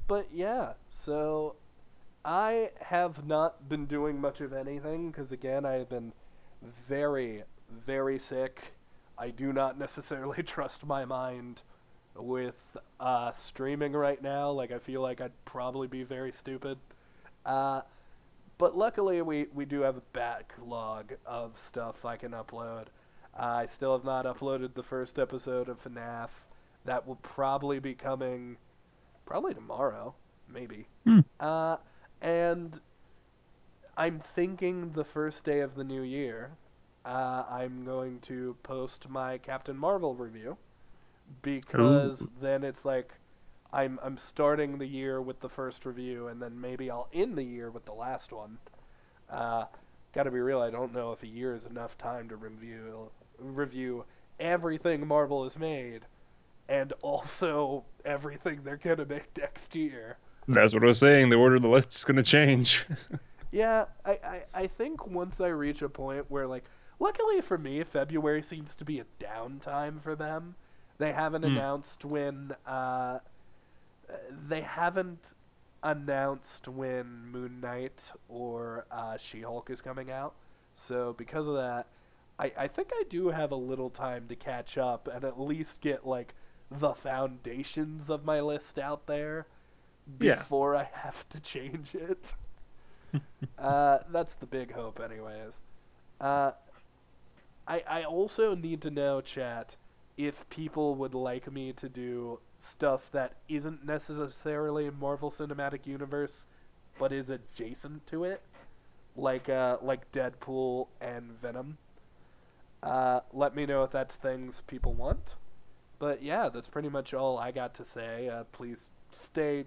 But yeah, so I have not been doing much of anything because, again, I have been very, very sick. I do not necessarily trust my mind with streaming right now. Like, I feel like I'd probably be very stupid. But luckily, we do have a backlog of stuff I can upload. I still have not uploaded the first episode of FNAF. That will probably be coming probably tomorrow, maybe. And I'm thinking the first day of the new year, I'm going to post my Captain Marvel review, because then it's like I'm starting the year with the first review, and then maybe I'll end the year with the last one. Gotta be real, I don't know if a year is enough time to review everything Marvel has made, and also everything they're gonna make next year. That's what I was saying. The order of the list's gonna change. Yeah, I think once I reach a point where, like, luckily for me, February seems to be a downtime for them. They haven't announced when, Moon Knight or She-Hulk is coming out. So because of that, I think I do have a little time to catch up and at least get, like, the foundations of my list out there before I have to change it. That's the big hope, anyways. I also need to know, chat, if people would like me to do stuff that isn't necessarily Marvel Cinematic Universe, but is adjacent to it, like Deadpool and Venom. Let me know if that's things people want. But yeah, that's pretty much all I got to say. Please stay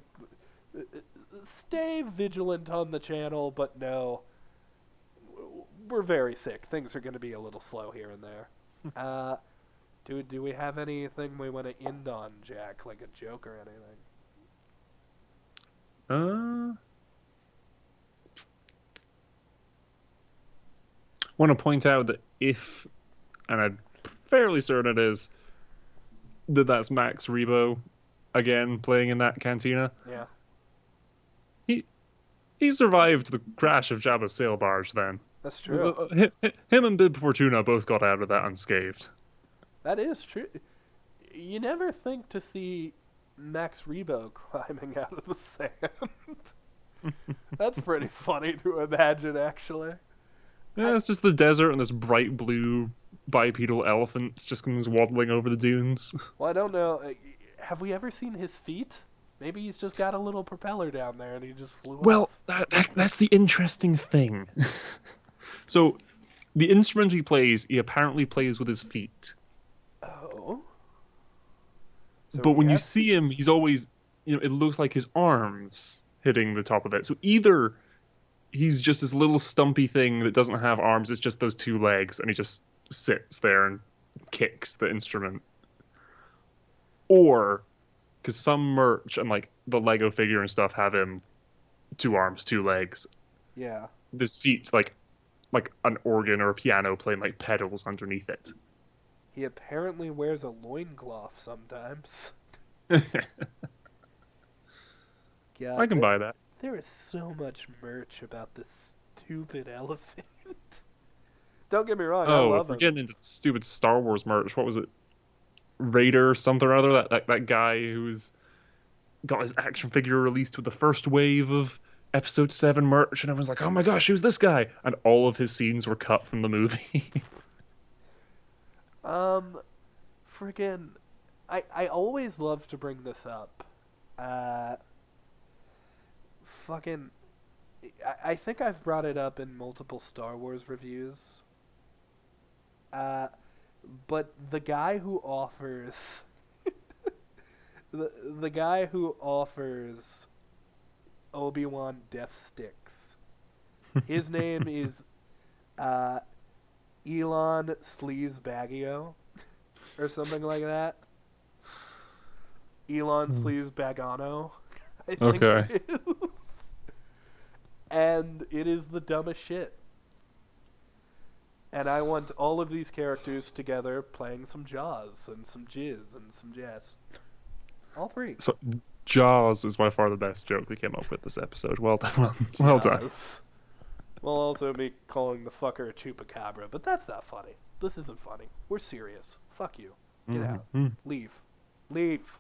vigilant on the channel, but no, we're very sick. Things are going to be a little slow here and there. Do we have anything we want to end on, Jack? Like a joke or anything? Want to point out that and I'm fairly certain it is, that's Max Rebo again playing in that cantina. Yeah. He survived the crash of Jabba's sail barge then. That's true. Him and Bib Fortuna both got out of that unscathed. That is true. You never think to see Max Rebo climbing out of the sand. That's pretty funny to imagine, actually. Yeah, it's just the desert and this bright blue bipedal elephant just comes waddling over the dunes. Well, I don't know. Have we ever seen his feet? Maybe he's just got a little propeller down there and he just flew off. Well, that's the interesting thing. So, the instrument he apparently plays with his feet. Oh. So but when you see him, he's always, it looks like his arms hitting the top of it. So either he's just this little stumpy thing that doesn't have arms, it's just those two legs, and he just sits there and kicks the instrument. Or, because some merch and like the Lego figure and stuff have him 2 arms, 2 legs. Yeah. This feet's like an organ or a piano playing like pedals underneath it. He apparently wears a loincloth sometimes. I can buy that. There is so much merch about this stupid elephant. Don't get me wrong, I Oh, if love we're him. getting into stupid Star Wars merch, what was it? Raider something or other. That guy who's got his action figure released with the first wave of Episode 7 merch, and everyone's like, "Oh my gosh, who's this guy?" And all of his scenes were cut from the movie. Um, Friggin', I always love to bring this up. Uh, fucking, I think I've brought it up in multiple Star Wars reviews. Uh, but the guy who offers the guy who offers Obi-Wan death sticks, his name is uh, Elon Sleaze Baggio or something like that. Elon Sleaze Bagano, I think Okay. it is. And it is the dumbest shit. And I want all of these characters together playing some Jozz and some Jizz and some Jazz. All three. So Jaws is by far the best joke we came up with this episode. Well done. Well done. Jazz. We'll also be calling the fucker a chupacabra, but that's not funny. This isn't funny. We're serious. Fuck you. Get out. Mm-hmm. Leave. Leave.